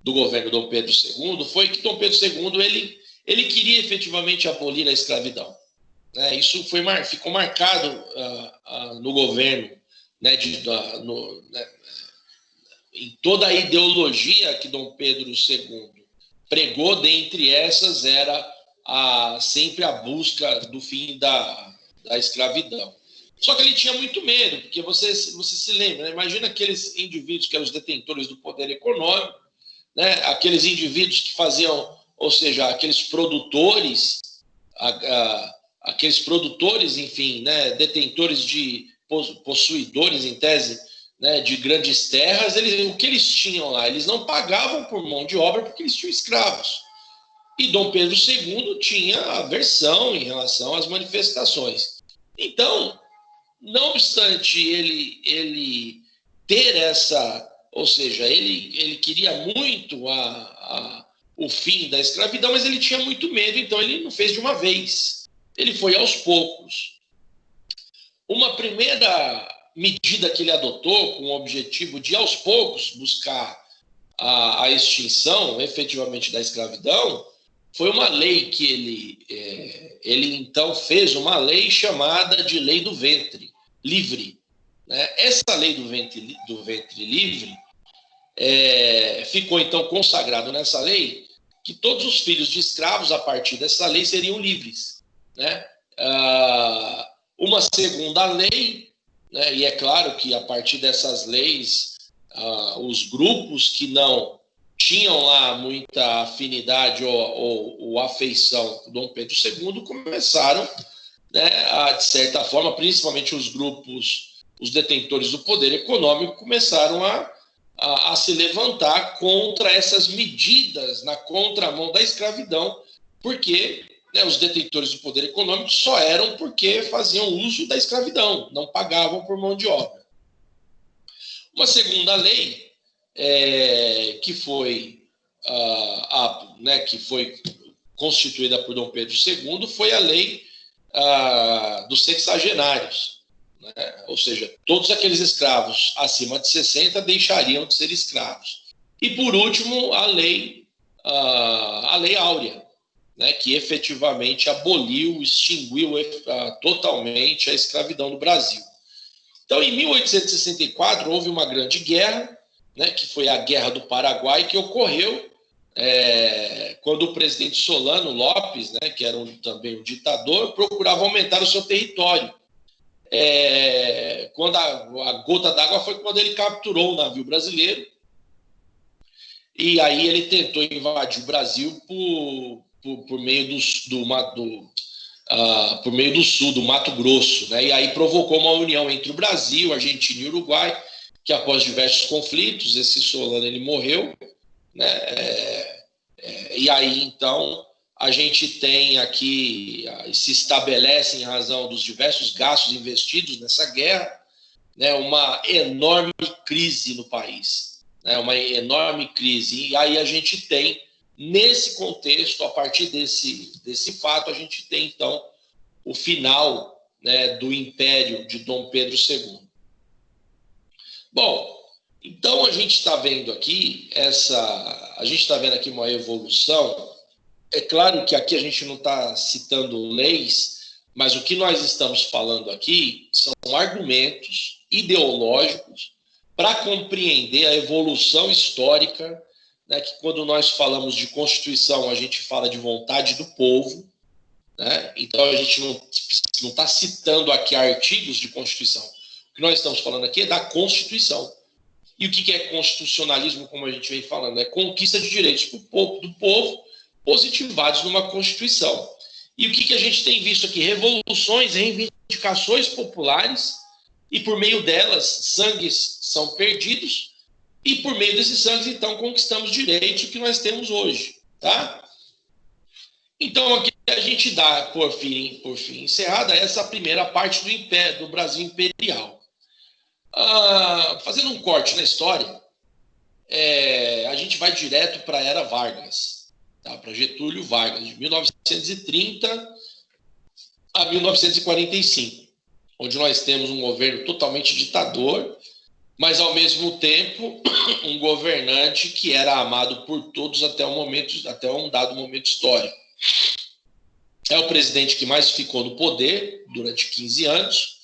do governo Dom Pedro II foi que Dom Pedro II ele queria efetivamente abolir a escravidão. Né? Isso ficou marcado no governo, né, em toda a ideologia que Dom Pedro II pregou, dentre essas era sempre a busca do fim da escravidão. Só que ele tinha muito medo, porque você se lembra, né? Imagina aqueles indivíduos que eram os detentores do poder econômico, né? Aqueles indivíduos que faziam, ou seja, aqueles produtores, enfim, né? Detentores possuidores, em tese, né? De grandes terras, o que eles tinham lá? Eles não pagavam por mão de obra porque eles tinham escravos. E Dom Pedro II tinha aversão em relação às manifestações. Então, não obstante ele ter essa, ou seja, ele queria muito o fim da escravidão, mas ele tinha muito medo, então ele não fez de uma vez. Ele foi aos poucos. Uma primeira medida que ele adotou com o objetivo de, aos poucos, buscar a extinção efetivamente da escravidão, foi uma lei que ele então fez uma lei chamada de Lei do Ventre Livre. Né? Essa lei do ventre livre ficou então consagrado nessa lei que todos os filhos de escravos, a partir dessa lei, seriam livres. Né? Uma segunda lei, né? E é claro que a partir dessas leis, os grupos que não tinham lá muita afinidade ou afeição com Dom Pedro II começaram, né, de certa forma, principalmente os grupos, os detentores do poder econômico, começaram a se levantar contra essas medidas na contramão da escravidão, porque, né, os detentores do poder econômico só eram porque faziam uso da escravidão, não pagavam por mão de obra. Uma segunda lei que foi constituída por Dom Pedro II foi a lei dos sexagenários, né? Ou seja, todos aqueles escravos acima de 60 deixariam de ser escravos. E, por último, a lei Áurea, né? Que efetivamente aboliu, extinguiu totalmente a escravidão no Brasil. Então, em 1864, houve uma grande guerra, né, que foi a Guerra do Paraguai, que ocorreu quando o presidente Solano Lopes, né, que era também um ditador, procurava aumentar o seu território. Quando a gota d'água foi quando ele capturou o navio brasileiro, e aí ele tentou invadir o Brasil por meio por meio do sul, do Mato Grosso, né? E aí provocou uma união entre o Brasil, Argentina e Uruguai, que após diversos conflitos, esse Solano ele morreu, né? E aí então a gente tem aqui, se estabelece em razão dos diversos gastos investidos nessa guerra, né, uma enorme crise no país. né, uma enorme crise. E aí a gente tem, nesse contexto, a partir desse fato, a gente tem, então, o final, né, do Império de Dom Pedro II. Bom, então a gente está vendo aqui uma evolução. É claro que aqui a gente não está citando leis, mas o que nós estamos falando aqui são argumentos ideológicos para compreender a evolução histórica, né, que quando nós falamos de Constituição, a gente fala de vontade do povo, né? Então a gente não está citando aqui artigos de Constituição. O que nós estamos falando aqui é da Constituição. E o que é constitucionalismo, como a gente vem falando? É conquista de direitos do povo positivados numa Constituição. E o que a gente tem visto aqui? Revoluções, reivindicações populares, e por meio delas, sangues são perdidos, e por meio desses sangues, então, conquistamos direitos que nós temos hoje. Tá? Então, aqui a gente dá, por fim encerrada, essa primeira parte do Império, do Brasil Imperial. Fazendo um corte na história, a gente vai direto para a Era Vargas, tá? Para Getúlio Vargas, de 1930 a 1945, onde nós temos um governo totalmente ditador, mas, ao mesmo tempo, um governante que era amado por todos até um dado momento histórico. É o presidente que mais ficou no poder durante 15 anos,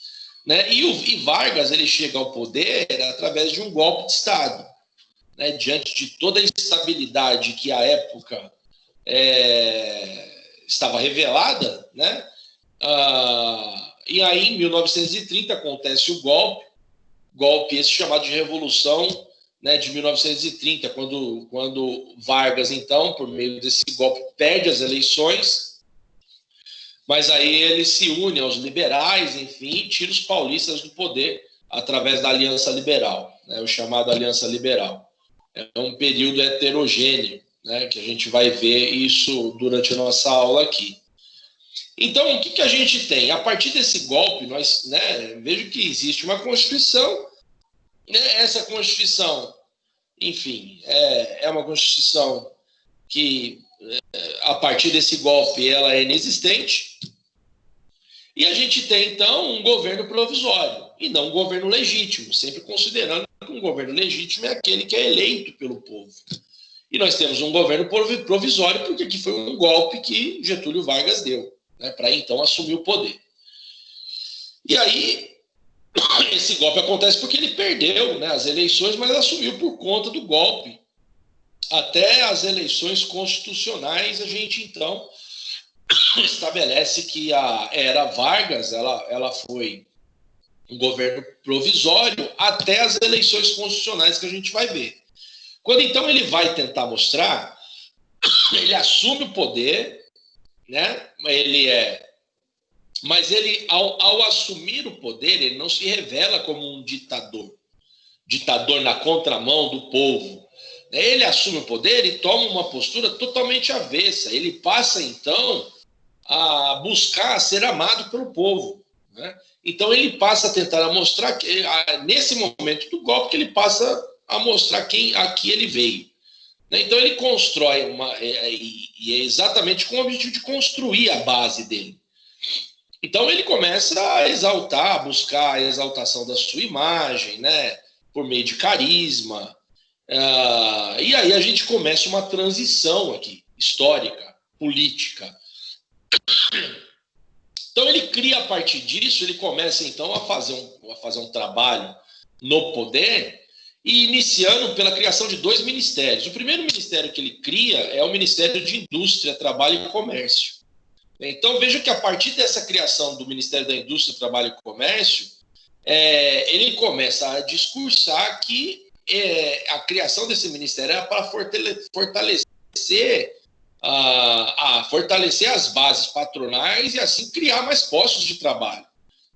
né? E Vargas ele chega ao poder através de um golpe de Estado, né? Diante de toda a instabilidade que à época estava revelada, né? E aí, em 1930, acontece o golpe esse chamado de Revolução, né, de 1930, quando Vargas, então, por meio desse golpe, perde as eleições, mas aí ele se une aos liberais, enfim, e tira os paulistas do poder através da Aliança Liberal, né, o chamado Aliança Liberal. É um período heterogêneo, né, que a gente vai ver isso durante a nossa aula aqui. Então, o que a gente tem? A partir desse golpe, nós, né, vejo que existe uma Constituição, né, essa Constituição, enfim, é uma Constituição que, a partir desse golpe, ela é inexistente, e a gente tem, então, um governo provisório, e não um governo legítimo, sempre considerando que um governo legítimo é aquele que é eleito pelo povo. E nós temos um governo provisório, porque aqui foi um golpe que Getúlio Vargas deu, né, para então assumir o poder. E aí, esse golpe acontece porque ele perdeu, né, as eleições, mas assumiu por conta do golpe. Até as eleições constitucionais, a gente então estabelece que a Era Vargas ela foi um governo provisório até as eleições constitucionais que a gente vai ver. Quando então ele vai tentar mostrar, ele assume o poder, né? Mas ele, ao assumir o poder, ele não se revela como um ditador na contramão do povo. Ele assume o poder e toma uma postura totalmente avessa. Ele passa, então, a buscar ser amado pelo povo, né? Então, ele passa a tentar mostrar, nesse momento do golpe, que ele passa a mostrar a que ele veio. Então, ele constrói e é exatamente com o objetivo de construir a base dele. Então, ele começa a exaltar, a buscar a exaltação da sua imagem, né, por meio de carisma. E aí a gente começa uma transição aqui, histórica, política. Então, ele cria, a partir disso, ele começa, então, a fazer um trabalho no poder, e iniciando pela criação de 2 ministérios. O primeiro ministério que ele cria é o Ministério de Indústria, Trabalho e Comércio. Então, veja que a partir dessa criação do Ministério da Indústria, Trabalho e Comércio, ele começa a discursar que a criação desse ministério era para fortalecer as bases patronais e, assim, criar mais postos de trabalho.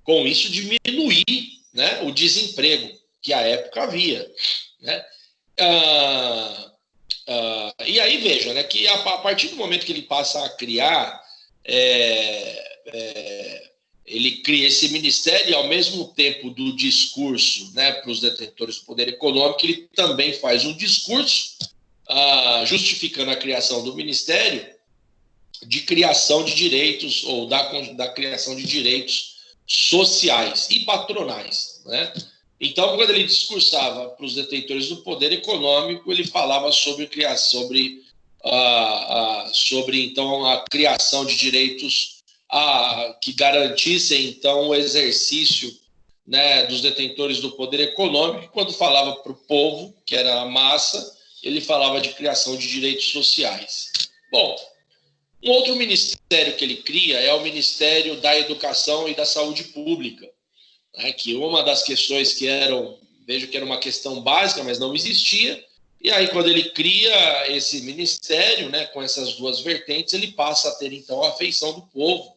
Com isso, diminuir, né, o desemprego que à época havia, né? E aí, veja, né, que a partir do momento que ele passa a criar ele cria esse ministério e, ao mesmo tempo do discurso, né, para os detentores do poder econômico, ele também faz um discurso justificando a criação do ministério de criação de direitos ou da criação de direitos sociais e patronais, né? Então, quando ele discursava para os detentores do poder econômico, ele falava sobre então a criação de direitos que garantissem então o exercício, né, dos detentores do poder econômico. Quando falava para o povo, que era a massa, ele falava de criação de direitos sociais. Bom, um outro ministério que ele cria é o Ministério da Educação e da Saúde Pública, né, que uma das questões vejo que era uma questão básica, mas não existia. E aí, quando ele cria esse ministério, né, com essas duas vertentes, ele passa a ter, então, a afeição do povo,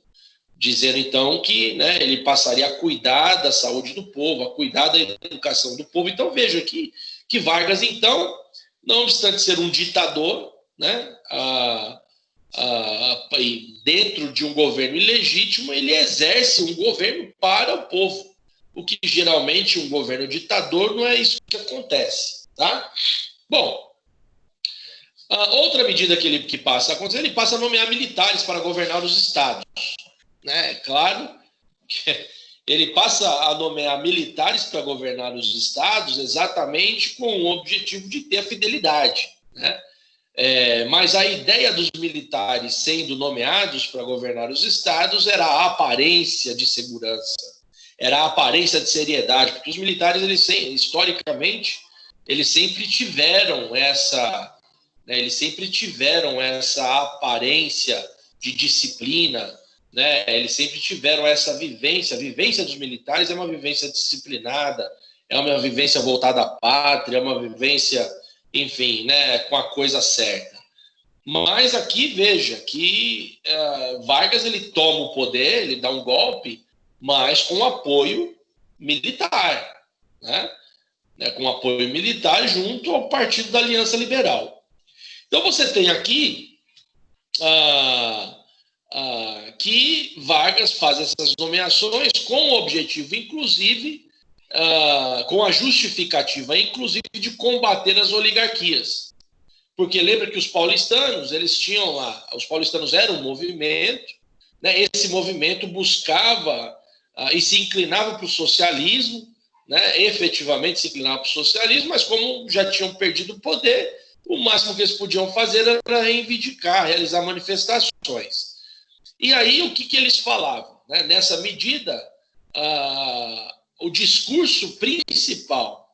dizendo, então, que, né, ele passaria a cuidar da saúde do povo, a cuidar da educação do povo. Então, veja aqui que Vargas, então, não obstante ser um ditador, né, dentro de um governo ilegítimo, ele exerce um governo para o povo, o que geralmente um governo ditador não é isso que acontece, tá? Bom, outra medida que passa a acontecer, ele passa a nomear militares para governar os estados, né? Claro que ele passa a nomear militares para governar os estados exatamente com o objetivo de ter a fidelidade, né? Mas a ideia dos militares sendo nomeados para governar os estados era a aparência de segurança, era a aparência de seriedade, porque os militares, historicamente, eles sempre tiveram essa aparência de disciplina, né? Eles sempre tiveram essa vivência. A vivência dos militares é uma vivência disciplinada, é uma vivência voltada à pátria, é uma vivência, enfim, né, com a coisa certa. Mas aqui, veja, que Vargas, ele toma o poder, ele dá um golpe, mas com apoio militar, né? Com apoio militar junto ao Partido da Aliança Liberal. Então, você tem aqui que Vargas faz essas nomeações com o objetivo, inclusive, com a justificativa, inclusive, de combater as oligarquias. Porque lembra que os paulistanos, eles tinham lá, os paulistanos eram um movimento, né? Esse movimento buscava e se inclinava para o socialismo, né? Efetivamente se inclinava para o socialismo, mas como já tinham perdido o poder, o máximo que eles podiam fazer era reivindicar, realizar manifestações. E aí, o que eles falavam? Né? Nessa medida, o discurso principal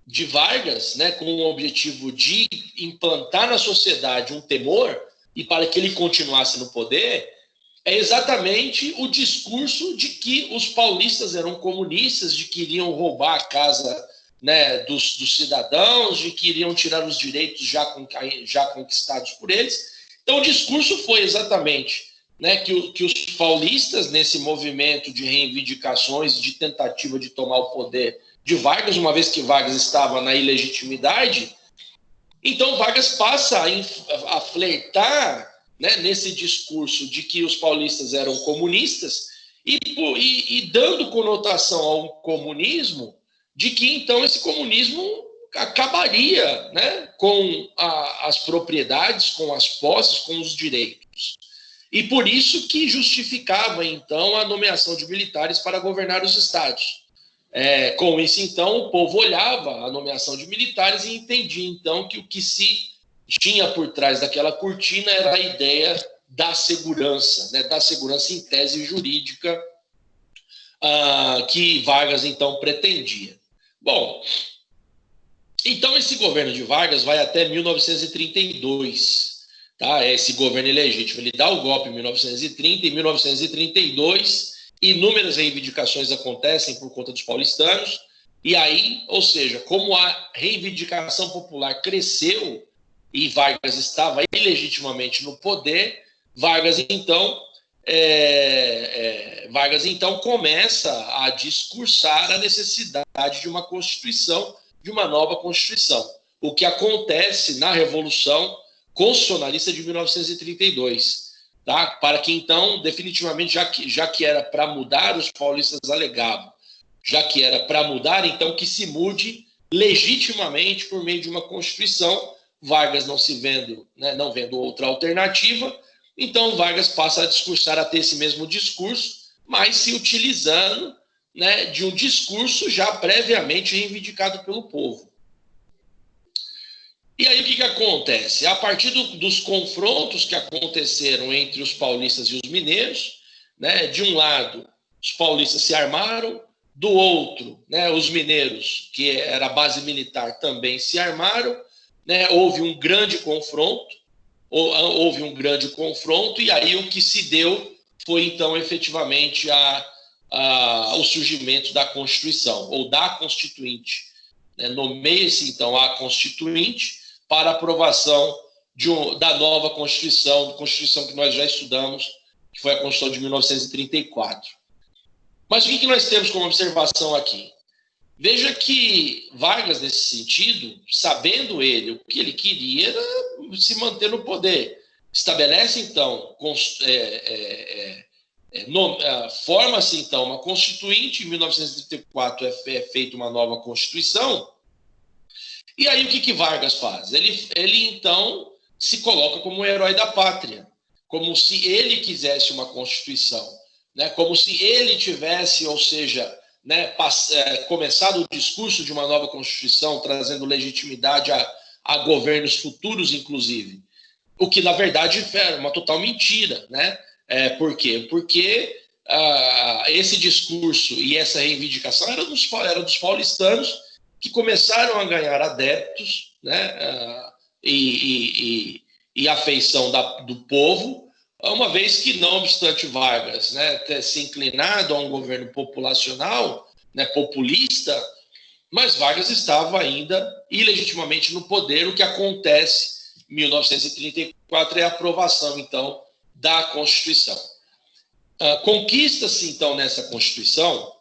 de Vargas, né, com o objetivo de implantar na sociedade um temor e para que ele continuasse no poder, é exatamente o discurso de que os paulistas eram comunistas, de que iriam roubar a casa, né, dos cidadãos, de que iriam tirar os direitos já conquistados por eles. Então, o discurso foi exatamente, né, que os paulistas, nesse movimento de reivindicações, de tentativa de tomar o poder de Vargas, uma vez que Vargas estava na ilegitimidade, então Vargas passa a flertar, né, nesse discurso de que os paulistas eram comunistas e dando conotação ao comunismo, de que então esse comunismo acabaria, né, com as propriedades, com as posses, com os direitos. E por isso que justificava então a nomeação de militares para governar os estados. Com isso, então, o povo olhava a nomeação de militares e entendia, então, que o que se tinha por trás daquela cortina era a ideia da segurança, né, da segurança em tese jurídica que Vargas, então, pretendia. Bom, então esse governo de Vargas vai até 1932, tá? Esse governo ilegítimo, ele dá o golpe em 1930, em 1932... inúmeras reivindicações acontecem por conta dos paulistanos, e aí, ou seja, como a reivindicação popular cresceu e Vargas estava ilegitimamente no poder, Vargas então começa a discursar a necessidade de uma Constituição, de uma nova Constituição, o que acontece na Revolução Constitucionalista de 1932. tá? Para que então, definitivamente, já que era para mudar, os paulistas alegavam, já que era para mudar, então que se mude legitimamente por meio de uma Constituição. Vargas não se vendo, né, não vendo outra alternativa, então Vargas passa a discursar, a ter esse mesmo discurso, mas se utilizando, né, de um discurso já previamente reivindicado pelo povo. E aí o que acontece? A partir dos confrontos que aconteceram entre os paulistas e os mineiros, né, de um lado, os paulistas se armaram, do outro, né, os mineiros, que era a base militar, também se armaram, né, houve um grande confronto, e aí o que se deu foi, então, efetivamente, o surgimento da Constituição, ou da Constituinte. Né? Nomeia-se, então, a Constituinte para aprovação da nova Constituição que nós já estudamos, que foi a Constituição de 1934. Mas o que nós temos como observação aqui? Veja que Vargas, nesse sentido, sabendo ele o que ele queria, era se manter no poder. Estabelece, então, forma-se, então, uma Constituinte. Em 1934 é feita uma nova Constituição. E aí o que Vargas faz? Ele, então, se coloca como um herói da pátria, como se ele quisesse uma Constituição, né? Como se ele tivesse, ou seja, né, começado o discurso de uma nova Constituição, trazendo legitimidade a governos futuros, inclusive. O que, na verdade, é uma total mentira. Né? Por quê? Porque esse discurso e essa reivindicação era dos paulistanos, que começaram a ganhar adeptos, né, e afeição do povo, uma vez que, não obstante Vargas, né, ter se inclinado a um governo populacional, né, populista, mas Vargas estava ainda ilegitimamente no poder. O que acontece em 1934 é a aprovação, então, da Constituição. Conquista-se, então, nessa Constituição,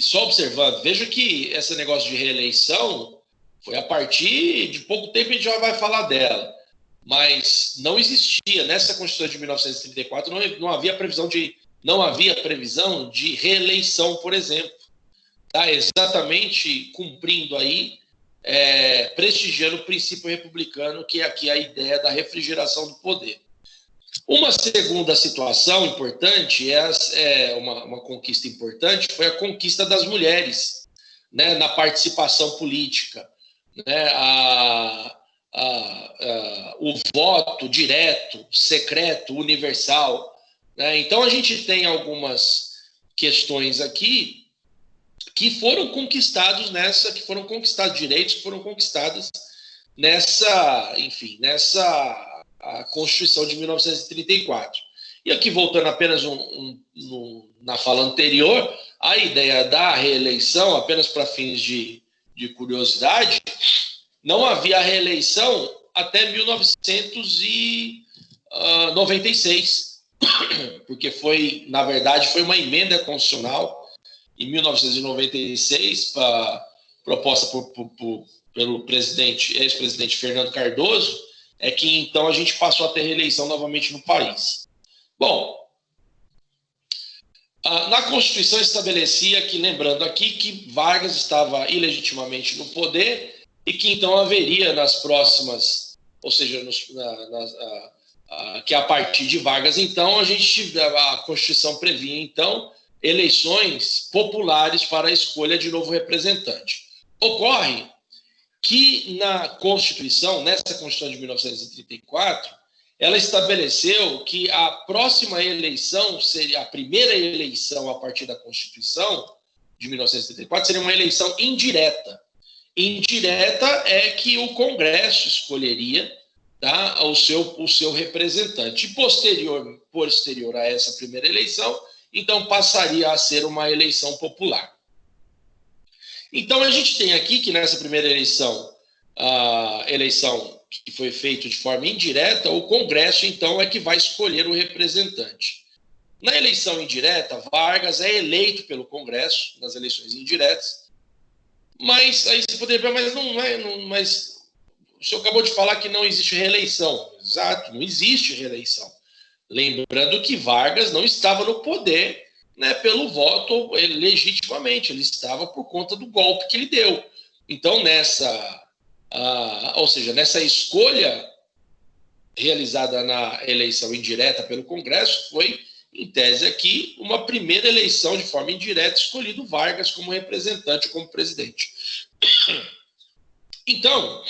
só observando, veja que esse negócio de reeleição foi a partir de pouco tempo, a gente já vai falar dela. Mas não existia, nessa Constituição de 1934, não havia previsão de reeleição, por exemplo. Tá? Exatamente cumprindo aí, prestigiando o princípio republicano, que é aqui a ideia da refrigeração do poder. Uma segunda situação importante, uma conquista importante, foi a conquista das mulheres, né, na participação política. Né, o voto direto, secreto, universal. Né? Então, a gente tem algumas questões aqui que foram conquistados direitos que foram conquistados nessa a Constituição de 1934. E aqui, voltando apenas na fala anterior, a ideia da reeleição, apenas para fins de curiosidade, não havia reeleição até 1996, porque na verdade, foi uma emenda constitucional em 1996, proposta pelo ex-presidente Fernando Cardoso, que então a gente passou a ter reeleição novamente no país. Bom, na Constituição estabelecia que, lembrando aqui, que Vargas estava ilegitimamente no poder e que então haveria nas próximas, ou seja, que a partir de Vargas, então, a Constituição previa, então, eleições populares para a escolha de novo representante. Ocorre que nessa Constituição de 1934, ela estabeleceu que a próxima eleição seria a primeira eleição a partir da Constituição de 1934, seria uma eleição indireta. Indireta é que o Congresso escolheria, tá, o seu representante. E posterior a essa primeira eleição, então passaria a ser uma eleição popular. Então, a gente tem aqui que nessa primeira eleição, a eleição que foi feita de forma indireta, o Congresso, então, é que vai escolher o representante. Na eleição indireta, Vargas é eleito pelo Congresso, nas eleições indiretas, mas aí você poderia ver, mas o senhor acabou de falar que não existe reeleição. Exato, não existe reeleição. Lembrando que Vargas não estava no poder, né, pelo voto legitimamente, ele estava por conta do golpe que ele deu. Então, ou seja, nessa escolha realizada na eleição indireta pelo Congresso, foi, em tese aqui, uma primeira eleição de forma indireta, escolhido Vargas como representante, como presidente. Então,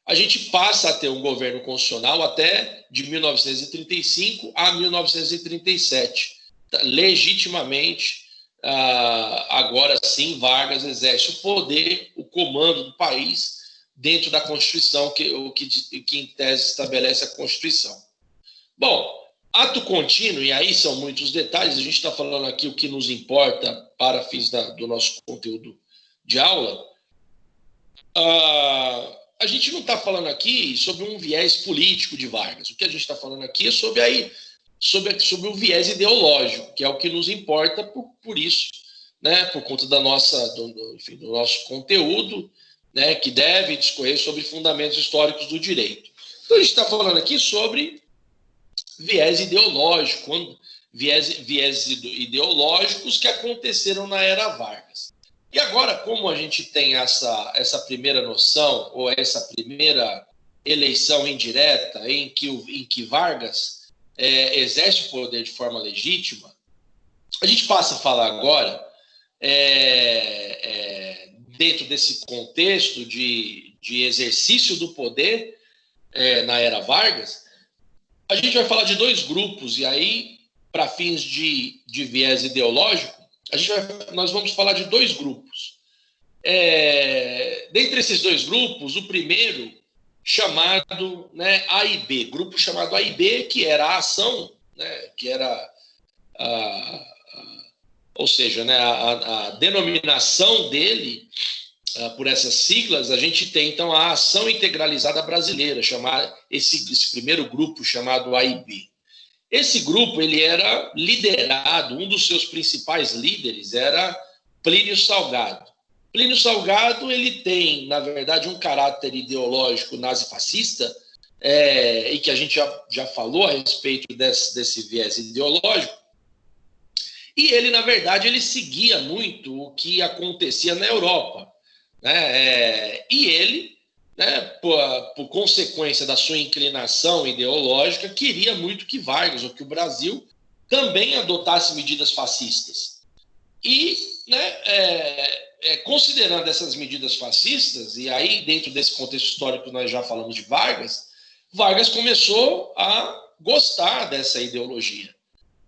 a gente passa a ter um governo constitucional até de 1935 a 1937. Legitimamente, agora sim, Vargas exerce o poder, o comando do país dentro da Constituição, que em tese estabelece a Constituição. Bom, ato contínuo, e aí são muitos detalhes, a gente está falando aqui o que nos importa para fins do nosso conteúdo de aula. A gente não está falando aqui sobre um viés político de Vargas. O que a gente está falando aqui é sobre o viés ideológico, que é o que nos importa por isso, né, por conta do nosso conteúdo, né, que deve discorrer sobre fundamentos históricos do direito. Então, a gente está falando aqui sobre viés ideológico, viés ideológicos que aconteceram na era Vargas. E agora, como a gente tem essa primeira noção, ou essa primeira eleição indireta em que Vargas exerce o poder de forma legítima, a gente passa a falar agora, dentro desse contexto de exercício do poder na era Vargas, a gente vai falar de dois grupos, e aí, para fins de viés ideológico, nós vamos falar de dois grupos. Dentre esses dois grupos, o primeiro, chamado, né, A e B, grupo chamado A e B, que era a ação, né, que era, ou seja, né, a denominação dele, por essas siglas, a gente tem, então, a Ação Integralizada Brasileira, esse primeiro grupo chamado A e B. Esse grupo, ele era liderado, um dos seus principais líderes era Plínio Salgado. Plínio Salgado, ele tem, na verdade, um caráter ideológico nazifascista, e que a gente já falou a respeito desse viés ideológico, e ele, na verdade, ele seguia muito o que acontecia na Europa, né? E ele, né, por consequência da sua inclinação ideológica, queria muito que Vargas, ou que o Brasil, também adotasse medidas fascistas. E, né, considerando essas medidas fascistas, e aí dentro desse contexto histórico nós já falamos de Vargas, Vargas começou a gostar dessa ideologia.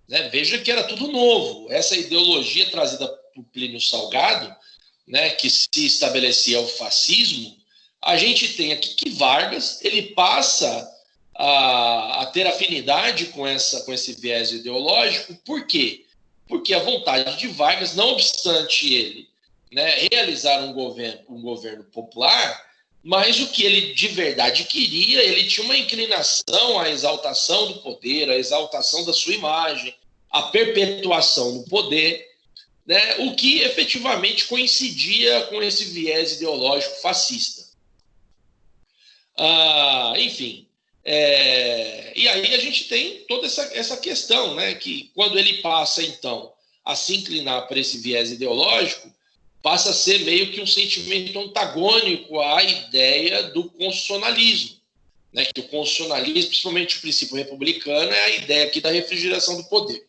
Né? Veja que era tudo novo. Essa ideologia trazida por Plínio Salgado, né, que se estabelecia o fascismo, a gente tem aqui que Vargas ele passa a ter afinidade com esse viés ideológico. Por quê? Porque a vontade de Vargas, não obstante ele, né, realizar um governo popular, mas o que ele de verdade queria, ele tinha uma inclinação à exaltação do poder, à exaltação da sua imagem, à perpetuação do poder, né, o que efetivamente coincidia com esse viés ideológico fascista. Enfim, e aí a gente tem toda essa questão, né, que quando ele passa, então, a se inclinar para esse viés ideológico, passa a ser meio que um sentimento antagônico à ideia do constitucionalismo, né, que o constitucionalismo, principalmente o princípio republicano, é a ideia aqui da refrigeração do poder.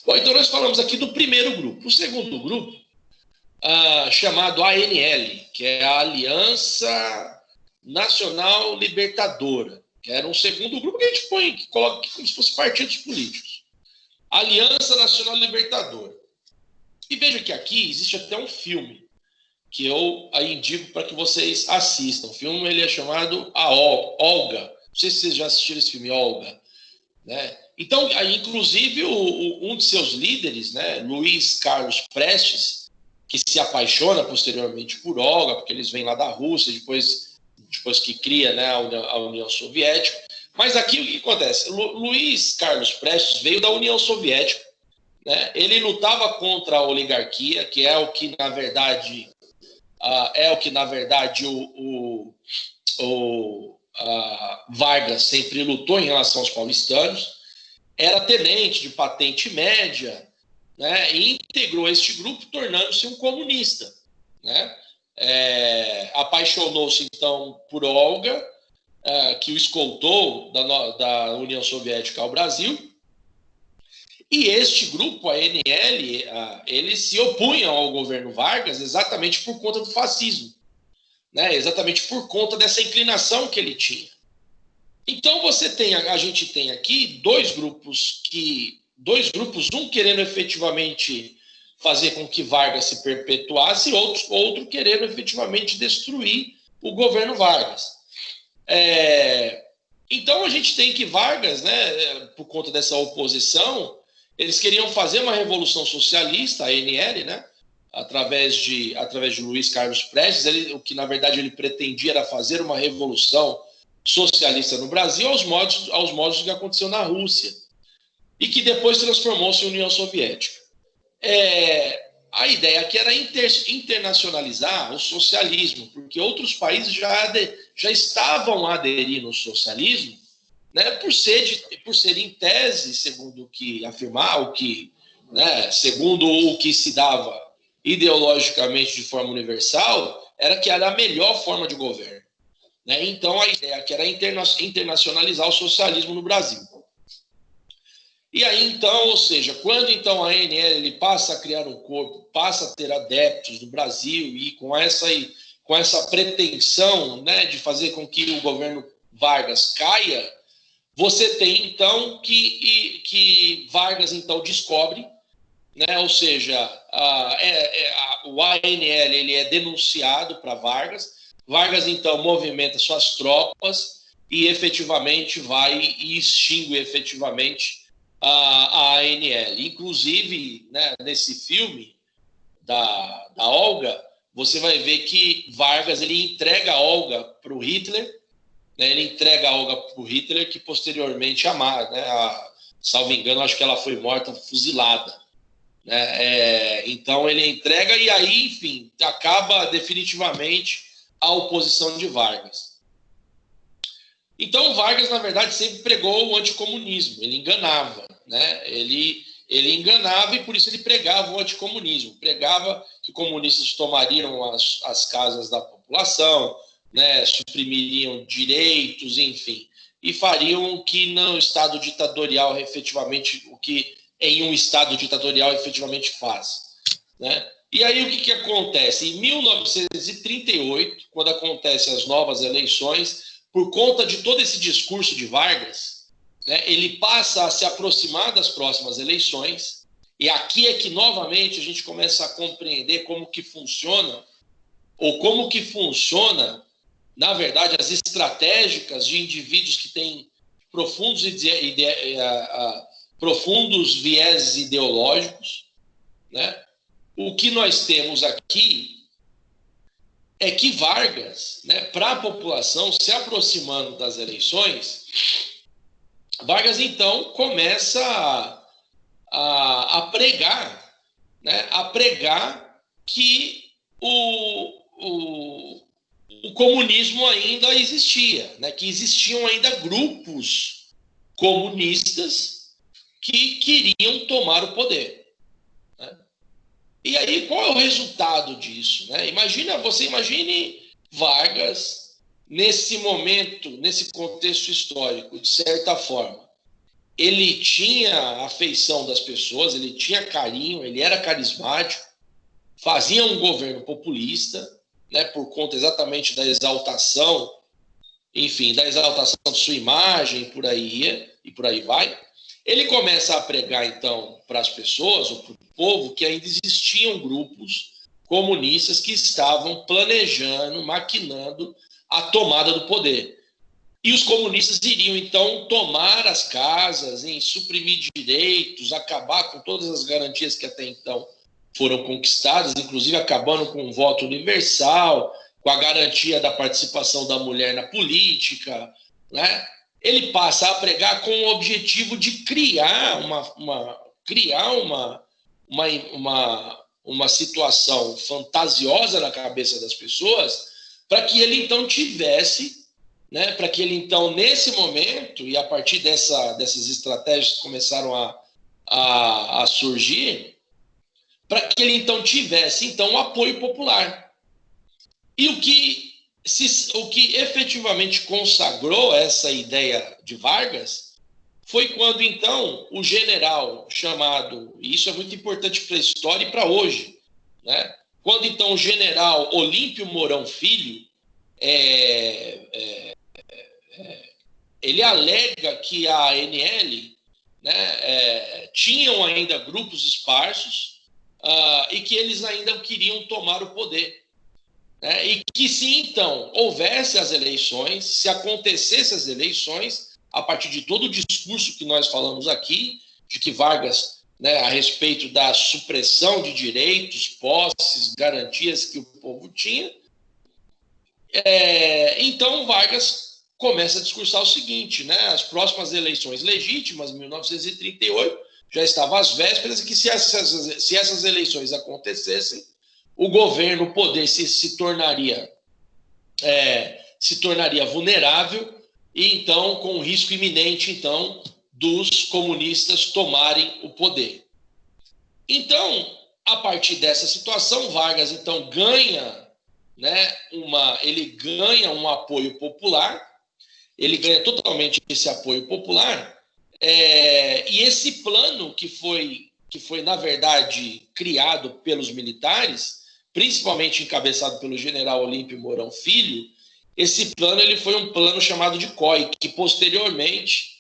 Bom, então nós falamos aqui do primeiro grupo. O segundo grupo, chamado ANL, que é a Aliança Nacional Libertadora, que era um segundo grupo que a gente que coloca aqui como se fossem partidos políticos. Aliança Nacional Libertadora. E veja que aqui existe até um filme que eu indico para que vocês assistam. O filme ele é chamado Olga. Não sei se vocês já assistiram esse filme, Olga. Né? Então, aí, inclusive, um de seus líderes, né, Luiz Carlos Prestes, que se apaixona posteriormente por Olga, porque eles vêm lá da Rússia, depois que cria, né, a União Soviética. Mas aqui o que acontece? Luiz Carlos Prestes veio da União Soviética, né? Ele lutava contra a oligarquia, que é o que, na verdade, Vargas sempre lutou em relação aos paulistanos, era tenente de patente média, né, e integrou este grupo, tornando-se um comunista, né? Apaixonou-se, então, por Olga, que o escoltou da União Soviética ao Brasil, e este grupo, a ANL, eles se opunham ao governo Vargas exatamente por conta do fascismo, né? Exatamente por conta dessa inclinação que ele tinha. Então a gente tem aqui dois grupos, um querendo efetivamente fazer com que Vargas se perpetuasse, e outro querendo efetivamente destruir o governo Vargas. Então a gente tem que Vargas, né, por conta dessa oposição, eles queriam fazer uma revolução socialista, a ANL, né, através de Luiz Carlos Prestes, o que na verdade ele pretendia era fazer uma revolução socialista no Brasil aos modos que aconteceu na Rússia, e que depois transformou-se em União Soviética. A ideia aqui era internacionalizar o socialismo, porque outros países já estavam a aderir no socialismo, né, por ser em tese, segundo o que afirmar, segundo o que se dava ideologicamente de forma universal, era que era a melhor forma de governo. Né? Então, a ideia que era internacionalizar o socialismo no Brasil. E aí, então, ou seja, quando então a ANL ele passa a criar um corpo, passa a ter adeptos no Brasil e com essa pretensão, né, de fazer com que o governo Vargas caia, você tem, então, que Vargas, então, descobre, né, ou seja, o ANL ele é denunciado para Vargas, então, movimenta suas tropas e efetivamente vai e extingue efetivamente a ANL. Inclusive, né, nesse filme da Olga, você vai ver que Vargas ele entrega a Olga para o Hitler, né, que posteriormente salvo engano, acho que ela foi morta, fuzilada. Né? Então ele entrega e aí, enfim, acaba definitivamente a oposição de Vargas. Então Vargas, na verdade, sempre pregou o anticomunismo, ele enganava, né? Ele enganava e por isso ele pregava o anticomunismo, pregava que comunistas tomariam as casas da população, né? Suprimiriam direitos, enfim, e fariam que no Estado ditatorial efetivamente o que em um Estado ditatorial efetivamente faz, né? E aí o que acontece? Em 1938, quando acontecem as novas eleições, por conta de todo esse discurso de Vargas, né, ele passa a se aproximar das próximas eleições, e aqui é que novamente a gente começa a compreender como que funciona, na verdade, as estratégicas de indivíduos que têm profundos vieses ideológicos, né? O que nós temos aqui é que Vargas, né, para a população, se aproximando das eleições, Vargas, então, começa a pregar, né, que o comunismo ainda existia, né, que existiam ainda grupos comunistas que queriam tomar o poder. E aí, qual é o resultado disso? Né? Você imagine Vargas nesse momento, nesse contexto histórico, de certa forma. Ele tinha a afeição das pessoas, ele tinha carinho, ele era carismático, fazia um governo populista, né, por conta exatamente da exaltação, enfim, da exaltação de sua imagem, e por aí vai. Ele começa a pregar, então, para as pessoas, ou para o povo, que ainda existiam grupos comunistas que estavam planejando, maquinando a tomada do poder. E os comunistas iriam, então, tomar as casas, suprimir direitos, acabar com todas as garantias que até então foram conquistadas, inclusive acabando com o voto universal, com a garantia da participação da mulher na política, né? Ele passa a pregar com o objetivo de criar uma situação fantasiosa na cabeça das pessoas, para que ele então tivesse, né, para que ele, então, nesse momento, e a partir dessas estratégias que começaram a surgir, para que ele, então, tivesse, então, um apoio popular. E o que efetivamente consagrou essa ideia de Vargas foi quando, então, o general chamado, e isso é muito importante para a história e para hoje, né? Quando, então, o general Olímpio Mourão Filho, ele alega que a ANL, né, tinham ainda grupos esparsos e que eles ainda queriam tomar o poder. Né, e que se, então, houvesse as eleições, se acontecesse as eleições, a partir de todo o discurso que nós falamos aqui, de que Vargas, né, a respeito da supressão de direitos, posses, garantias que o povo tinha, então Vargas começa a discursar o seguinte, né, as próximas eleições legítimas, 1938, já estavam às vésperas, que se essas eleições acontecessem, o governo, o poder se tornaria vulnerável e, então, com risco iminente, então, dos comunistas tomarem o poder. Então, a partir dessa situação, Vargas, então, ganha, né, ele ganha um apoio popular, ele ganha totalmente esse apoio popular, e esse plano que foi, na verdade, criado pelos militares, principalmente encabeçado pelo general Olímpio Mourão Filho, esse plano ele foi um plano chamado de COI, que posteriormente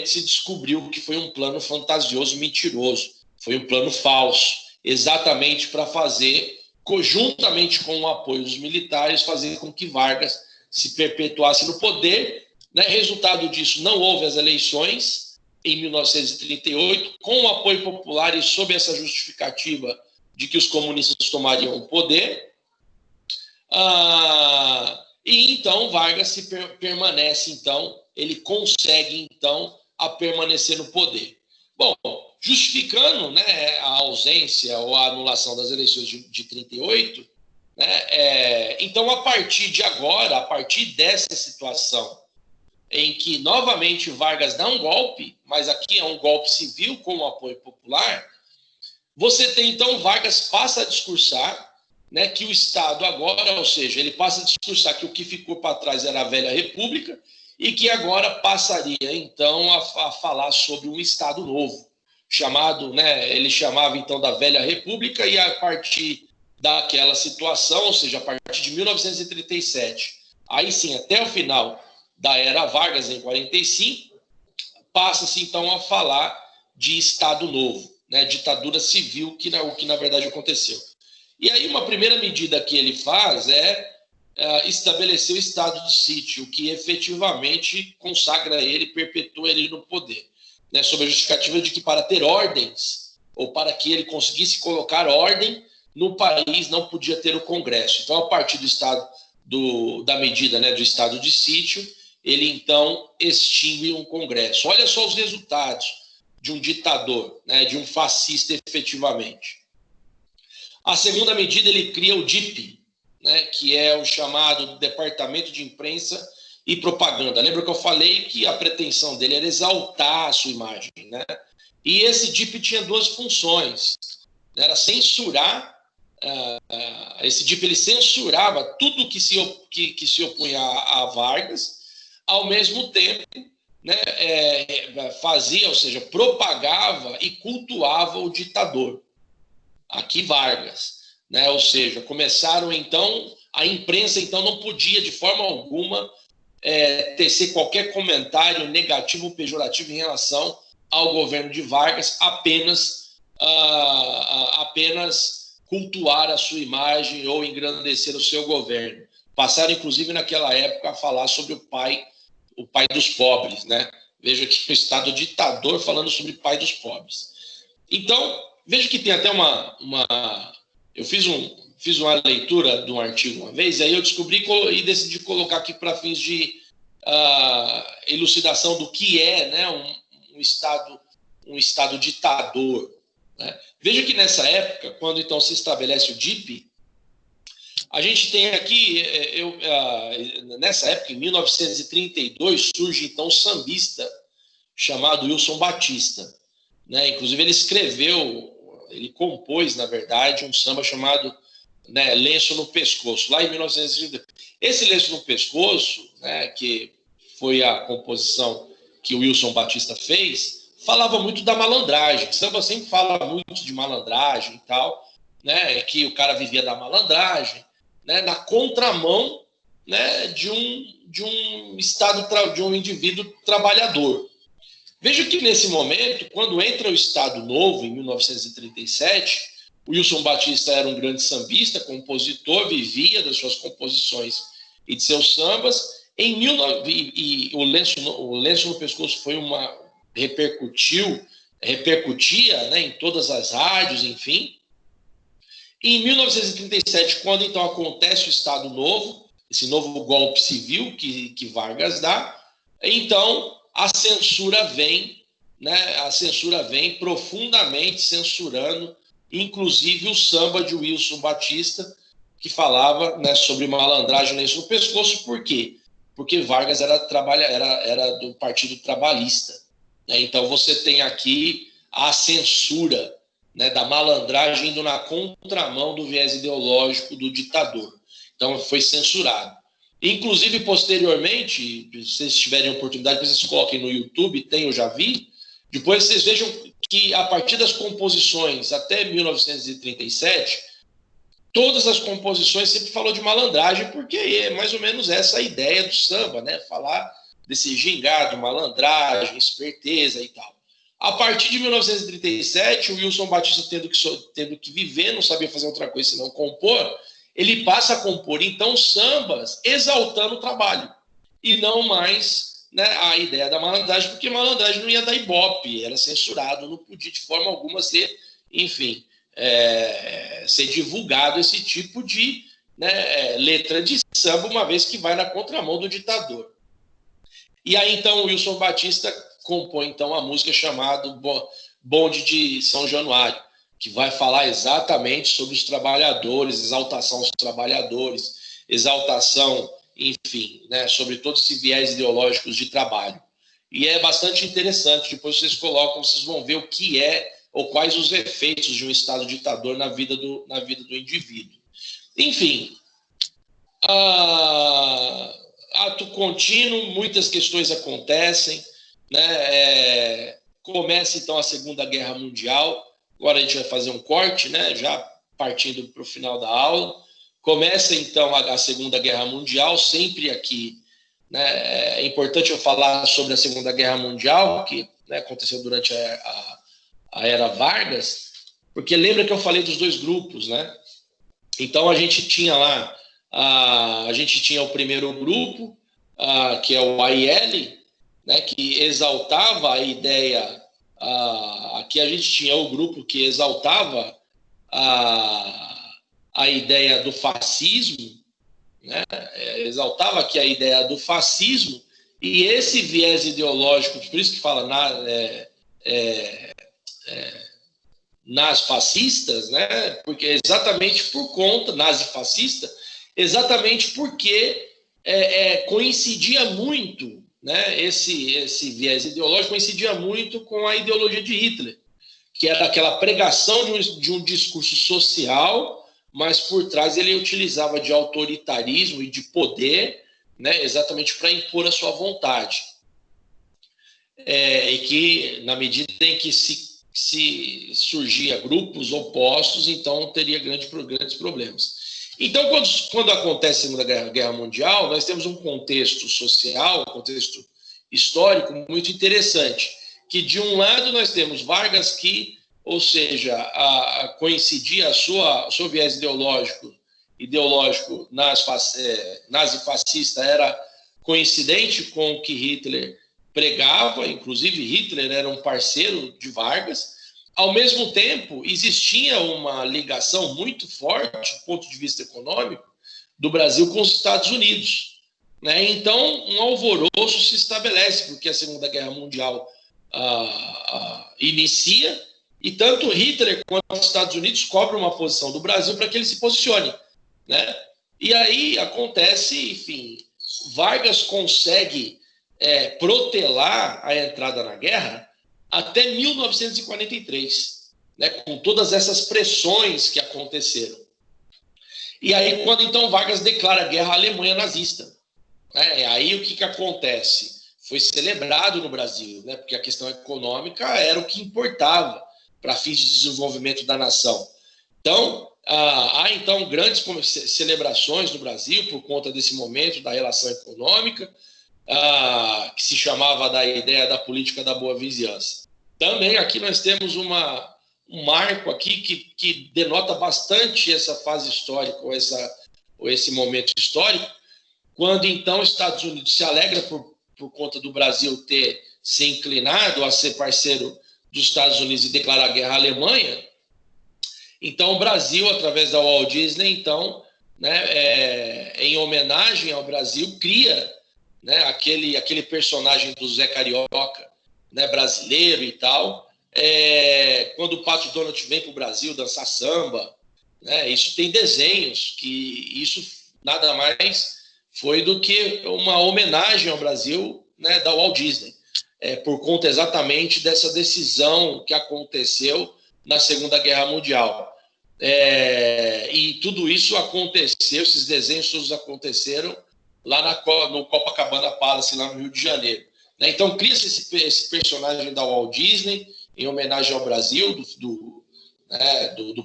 se descobriu que foi um plano fantasioso, mentiroso, foi um plano falso, exatamente para fazer, conjuntamente com o apoio dos militares, fazer com que Vargas se perpetuasse no poder. Né? Resultado disso, não houve as eleições em 1938, com o apoio popular e sob essa justificativa de que os comunistas tomariam o poder, e então Vargas permanece, então, ele consegue, então, a permanecer no poder. Bom, justificando, né, a ausência ou a anulação das eleições de 38, né, então, a partir de agora, a partir dessa situação em que, novamente, Vargas dá um golpe, mas aqui é um golpe civil com o apoio popular, você tem, então, Vargas passa a discursar, né, que o Estado agora, ou seja, ele passa a discursar que o que ficou para trás era a velha república e que agora passaria, então, a falar sobre um Estado novo, chamado, né, ele chamava, então, da velha república, e a partir daquela situação, ou seja, a partir de 1937, aí sim, até o final da era Vargas, em 45, passa-se, então, a falar de Estado novo, né, ditadura civil, o que na verdade aconteceu. E aí uma primeira medida que ele faz estabelecer o estado de sítio, que efetivamente consagra ele, perpetua ele no poder, né, sob a justificativa de que para ter ordens, ou para que ele conseguisse colocar ordem no país, não podia ter o Congresso. Então, a partir do estado da medida, né, do estado de sítio, ele então extingue um Congresso. Olha só os resultados de um ditador, né, de um fascista efetivamente. A segunda medida, ele cria o DIP, né, que é o chamado Departamento de Imprensa e Propaganda. Lembra que eu falei que a pretensão dele era exaltar a sua imagem, né? E esse DIP tinha duas funções. Era censurar, esse DIP ele censurava tudo que se opunha a Vargas, ao mesmo tempo, né, fazia, ou seja, propagava e cultuava o ditador, aqui Vargas, né? Ou seja, começaram então, a imprensa então não podia de forma alguma tecer qualquer comentário negativo ou pejorativo em relação ao governo de Vargas, apenas cultuar a sua imagem ou engrandecer o seu governo. Passaram, inclusive, naquela época, a falar sobre o pai dos pobres, né? Veja que o Estado ditador falando sobre pai dos pobres. Então, veja que tem até eu fiz uma leitura de um artigo uma vez, aí eu descobri e decidi colocar aqui para fins de elucidação do que é, né, um Estado ditador. Né? Veja que nessa época, quando então se estabelece o DIP, A gente tem aqui, nessa época, em 1932, surge então um sambista chamado Wilson Batista, né? Inclusive ele compôs, na verdade, um samba chamado, né, Lenço no Pescoço, lá em 1932. Esse Lenço no Pescoço, né, que foi a composição que o Wilson Batista fez, falava muito da malandragem. O samba sempre fala muito de malandragem e tal, né, que o cara vivia da malandragem, né, na contramão, né, de um estado, de um indivíduo trabalhador. Veja que nesse momento, quando entra o Estado Novo, em 1937, o Wilson Batista era um grande sambista, compositor, vivia das suas composições e de seus sambas. O Lenço no Pescoço foi repercutia, né, em todas as rádios, enfim. E em 1937, quando então acontece o Estado Novo, esse novo golpe civil que Vargas dá, então a censura vem, né? A censura vem profundamente censurando, inclusive o samba de Wilson Batista, que falava, né, sobre malandragem no pescoço. Por quê? Porque Vargas era do Partido Trabalhista, né? Então você tem aqui a censura, né, da malandragem indo na contramão do viés ideológico do ditador. Então foi censurado. Inclusive, posteriormente, se vocês tiverem oportunidade, vocês coloquem no YouTube, eu já vi, depois vocês vejam que a partir das composições até 1937, todas as composições sempre falou de malandragem, porque é mais ou menos essa a ideia do samba, né? Falar desse gingado, malandragem, esperteza e tal. A partir de 1937, o Wilson Batista tendo que viver, não sabia fazer outra coisa senão compor, ele passa a compor, então, sambas exaltando o trabalho, e não mais, né, a ideia da malandragem, porque malandragem não ia dar ibope, era censurado, não podia de forma alguma ser, enfim, ser divulgado esse tipo de, né, letra de samba, uma vez que vai na contramão do ditador. E aí, então, o Wilson Batista compõe, então, a música chamada Bonde de São Januário, que vai falar exatamente sobre os trabalhadores, exaltação aos trabalhadores, exaltação, enfim, né, sobre todos esses viés ideológicos de trabalho. E é bastante interessante, depois vocês colocam, vocês vão ver o que é, ou quais os efeitos de um Estado ditador na vida do indivíduo. Enfim, ato contínuo, muitas questões acontecem, né? Começa, então, a Segunda Guerra Mundial. Agora a gente vai fazer um corte, né? Já partindo para o final da aula. Começa, então, a Segunda Guerra Mundial, sempre aqui, né? É importante eu falar sobre a Segunda Guerra Mundial, que, né, aconteceu durante a era Vargas, porque lembra que eu falei dos dois grupos, né? Então a gente tinha lá, a gente tinha o primeiro grupo, que é o AIL, né, que exaltava a ideia. Aqui a gente tinha o grupo que exaltava a ideia do fascismo, né, exaltava aqui a ideia do fascismo, e esse viés ideológico, por isso que fala nazifascistas, né, porque exatamente por conta, nazifascista, exatamente porque coincidia muito, né, esse viés ideológico coincidia muito com a ideologia de Hitler, que era aquela pregação de um discurso social, mas por trás ele utilizava de autoritarismo e de poder, né, exatamente para impor a sua vontade. E que, na medida em que se surgia grupos opostos, então teria grandes problemas. Então, quando acontece a Segunda Guerra Mundial, nós temos um contexto social, um contexto histórico muito interessante, que de um lado nós temos Vargas que, ou seja, coincidia seu viés ideológico nazifascista era coincidente com o que Hitler pregava, inclusive Hitler era um parceiro de Vargas. Ao mesmo tempo, existia uma ligação muito forte, do ponto de vista econômico, do Brasil com os Estados Unidos, né? Então, um alvoroço se estabelece, porque a Segunda Guerra Mundial inicia, e tanto Hitler quanto os Estados Unidos cobram uma posição do Brasil para que ele se posicione, né? E aí acontece, enfim, Vargas consegue protelar a entrada na guerra até 1943, né, com todas essas pressões que aconteceram. E aí, quando então Vargas declara guerra à Alemanha nazista, né, aí o que acontece? Foi celebrado no Brasil, né, porque a questão econômica era o que importava para fins de desenvolvimento da nação. Então, há então grandes celebrações no Brasil por conta desse momento da relação econômica, que se chamava da ideia da política da boa vizinhança. Também aqui nós temos um marco aqui que denota bastante essa fase histórica, ou esse momento histórico, quando então os Estados Unidos se alegra por conta do Brasil ter se inclinado a ser parceiro dos Estados Unidos e declarar guerra à Alemanha. Então o Brasil, através da Walt Disney, então, né, em homenagem ao Brasil, cria, né, aquele personagem do Zé Carioca, né, brasileiro e tal, quando o Pato Donald vem para o Brasil dançar samba, né, isso tem desenhos, que isso nada mais foi do que uma homenagem ao Brasil, né, da Walt Disney, por conta exatamente dessa decisão que aconteceu na Segunda Guerra Mundial. E tudo isso aconteceu, esses desenhos todos aconteceram lá no Copacabana Palace, lá no Rio de Janeiro. Então, cria-se esse personagem da Walt Disney, em homenagem ao Brasil, do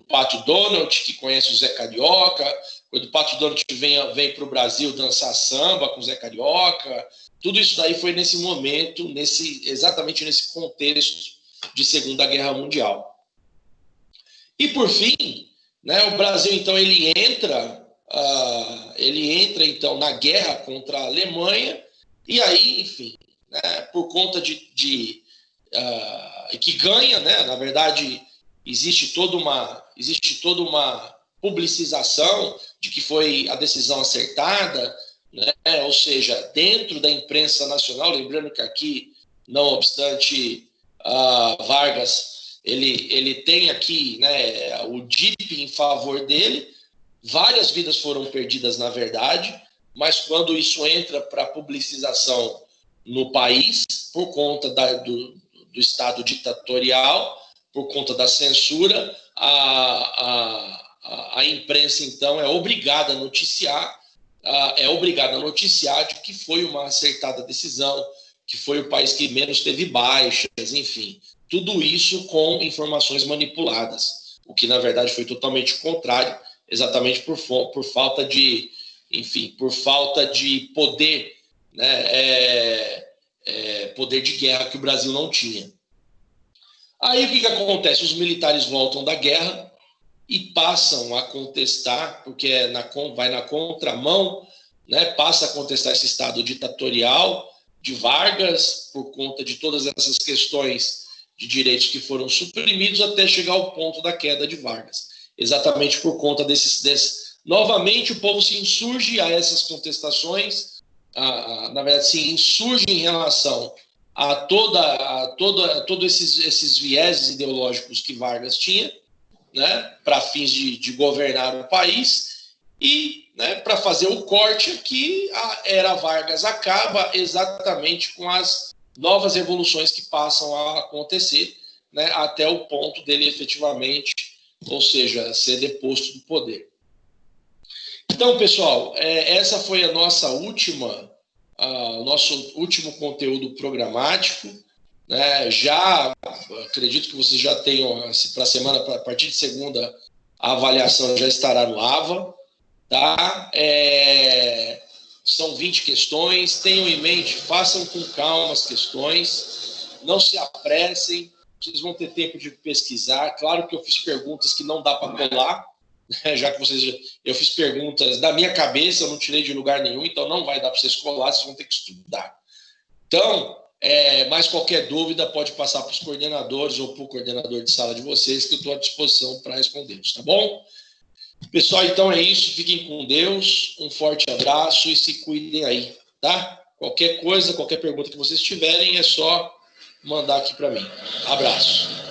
Pato Donald, que conhece o Zé Carioca. Quando o Pato Donald vem para o Brasil dançar samba com o Zé Carioca. Tudo isso daí foi nesse momento, exatamente nesse contexto de Segunda Guerra Mundial. E, por fim, né, o Brasil, então, ele entra então, na guerra contra a Alemanha, e aí, enfim, né, por conta que ganha, né, na verdade, existe toda uma publicização de que foi a decisão acertada, né, ou seja, dentro da imprensa nacional, lembrando que aqui, não obstante Vargas, ele tem aqui, né, o DIP em favor dele. Várias vidas foram perdidas, na verdade, mas quando isso entra para publicização no país, por conta do Estado ditatorial, por conta da censura, a imprensa, então, é obrigada a noticiar de que foi uma acertada decisão, que foi o país que menos teve baixas, enfim. Tudo isso com informações manipuladas, o que, na verdade, foi totalmente contrário, exatamente por falta de, enfim, por falta de poder, né, poder de guerra que o Brasil não tinha. Aí o que acontece? Os militares voltam da guerra e passam a contestar, porque vai na contramão, né, passa a contestar esse Estado ditatorial de Vargas, por conta de todas essas questões de direitos que foram suprimidos, até chegar ao ponto da queda de Vargas. Exatamente por conta novamente o povo se insurge a essas contestações, na verdade se insurge em relação a todos esses vieses ideológicos que Vargas tinha, né, para fins de governar o país, e, né, para fazer o corte aqui, a era Vargas acaba exatamente com as novas revoluções que passam a acontecer, né, até o ponto dele efetivamente, ou seja, ser deposto do poder. Então, pessoal, essa foi o nosso último conteúdo programático, né? Já acredito que vocês já tenham, para a semana, a partir de segunda, a avaliação já estará no AVA, tá? São 20 questões, tenham em mente, façam com calma as questões, não se apressem, vocês vão ter tempo de pesquisar. Claro que eu fiz perguntas que não dá para colar, já que eu fiz perguntas da minha cabeça, eu não tirei de lugar nenhum, então não vai dar para vocês colar, vocês vão ter que estudar. Então, mais qualquer dúvida pode passar para os coordenadores ou para o coordenador de sala de vocês, que eu estou à disposição para respondê-los, tá bom? Pessoal, então é isso, fiquem com Deus, um forte abraço e se cuidem aí, tá? Qualquer coisa, qualquer pergunta que vocês tiverem, é só mandar aqui para mim. Abraço.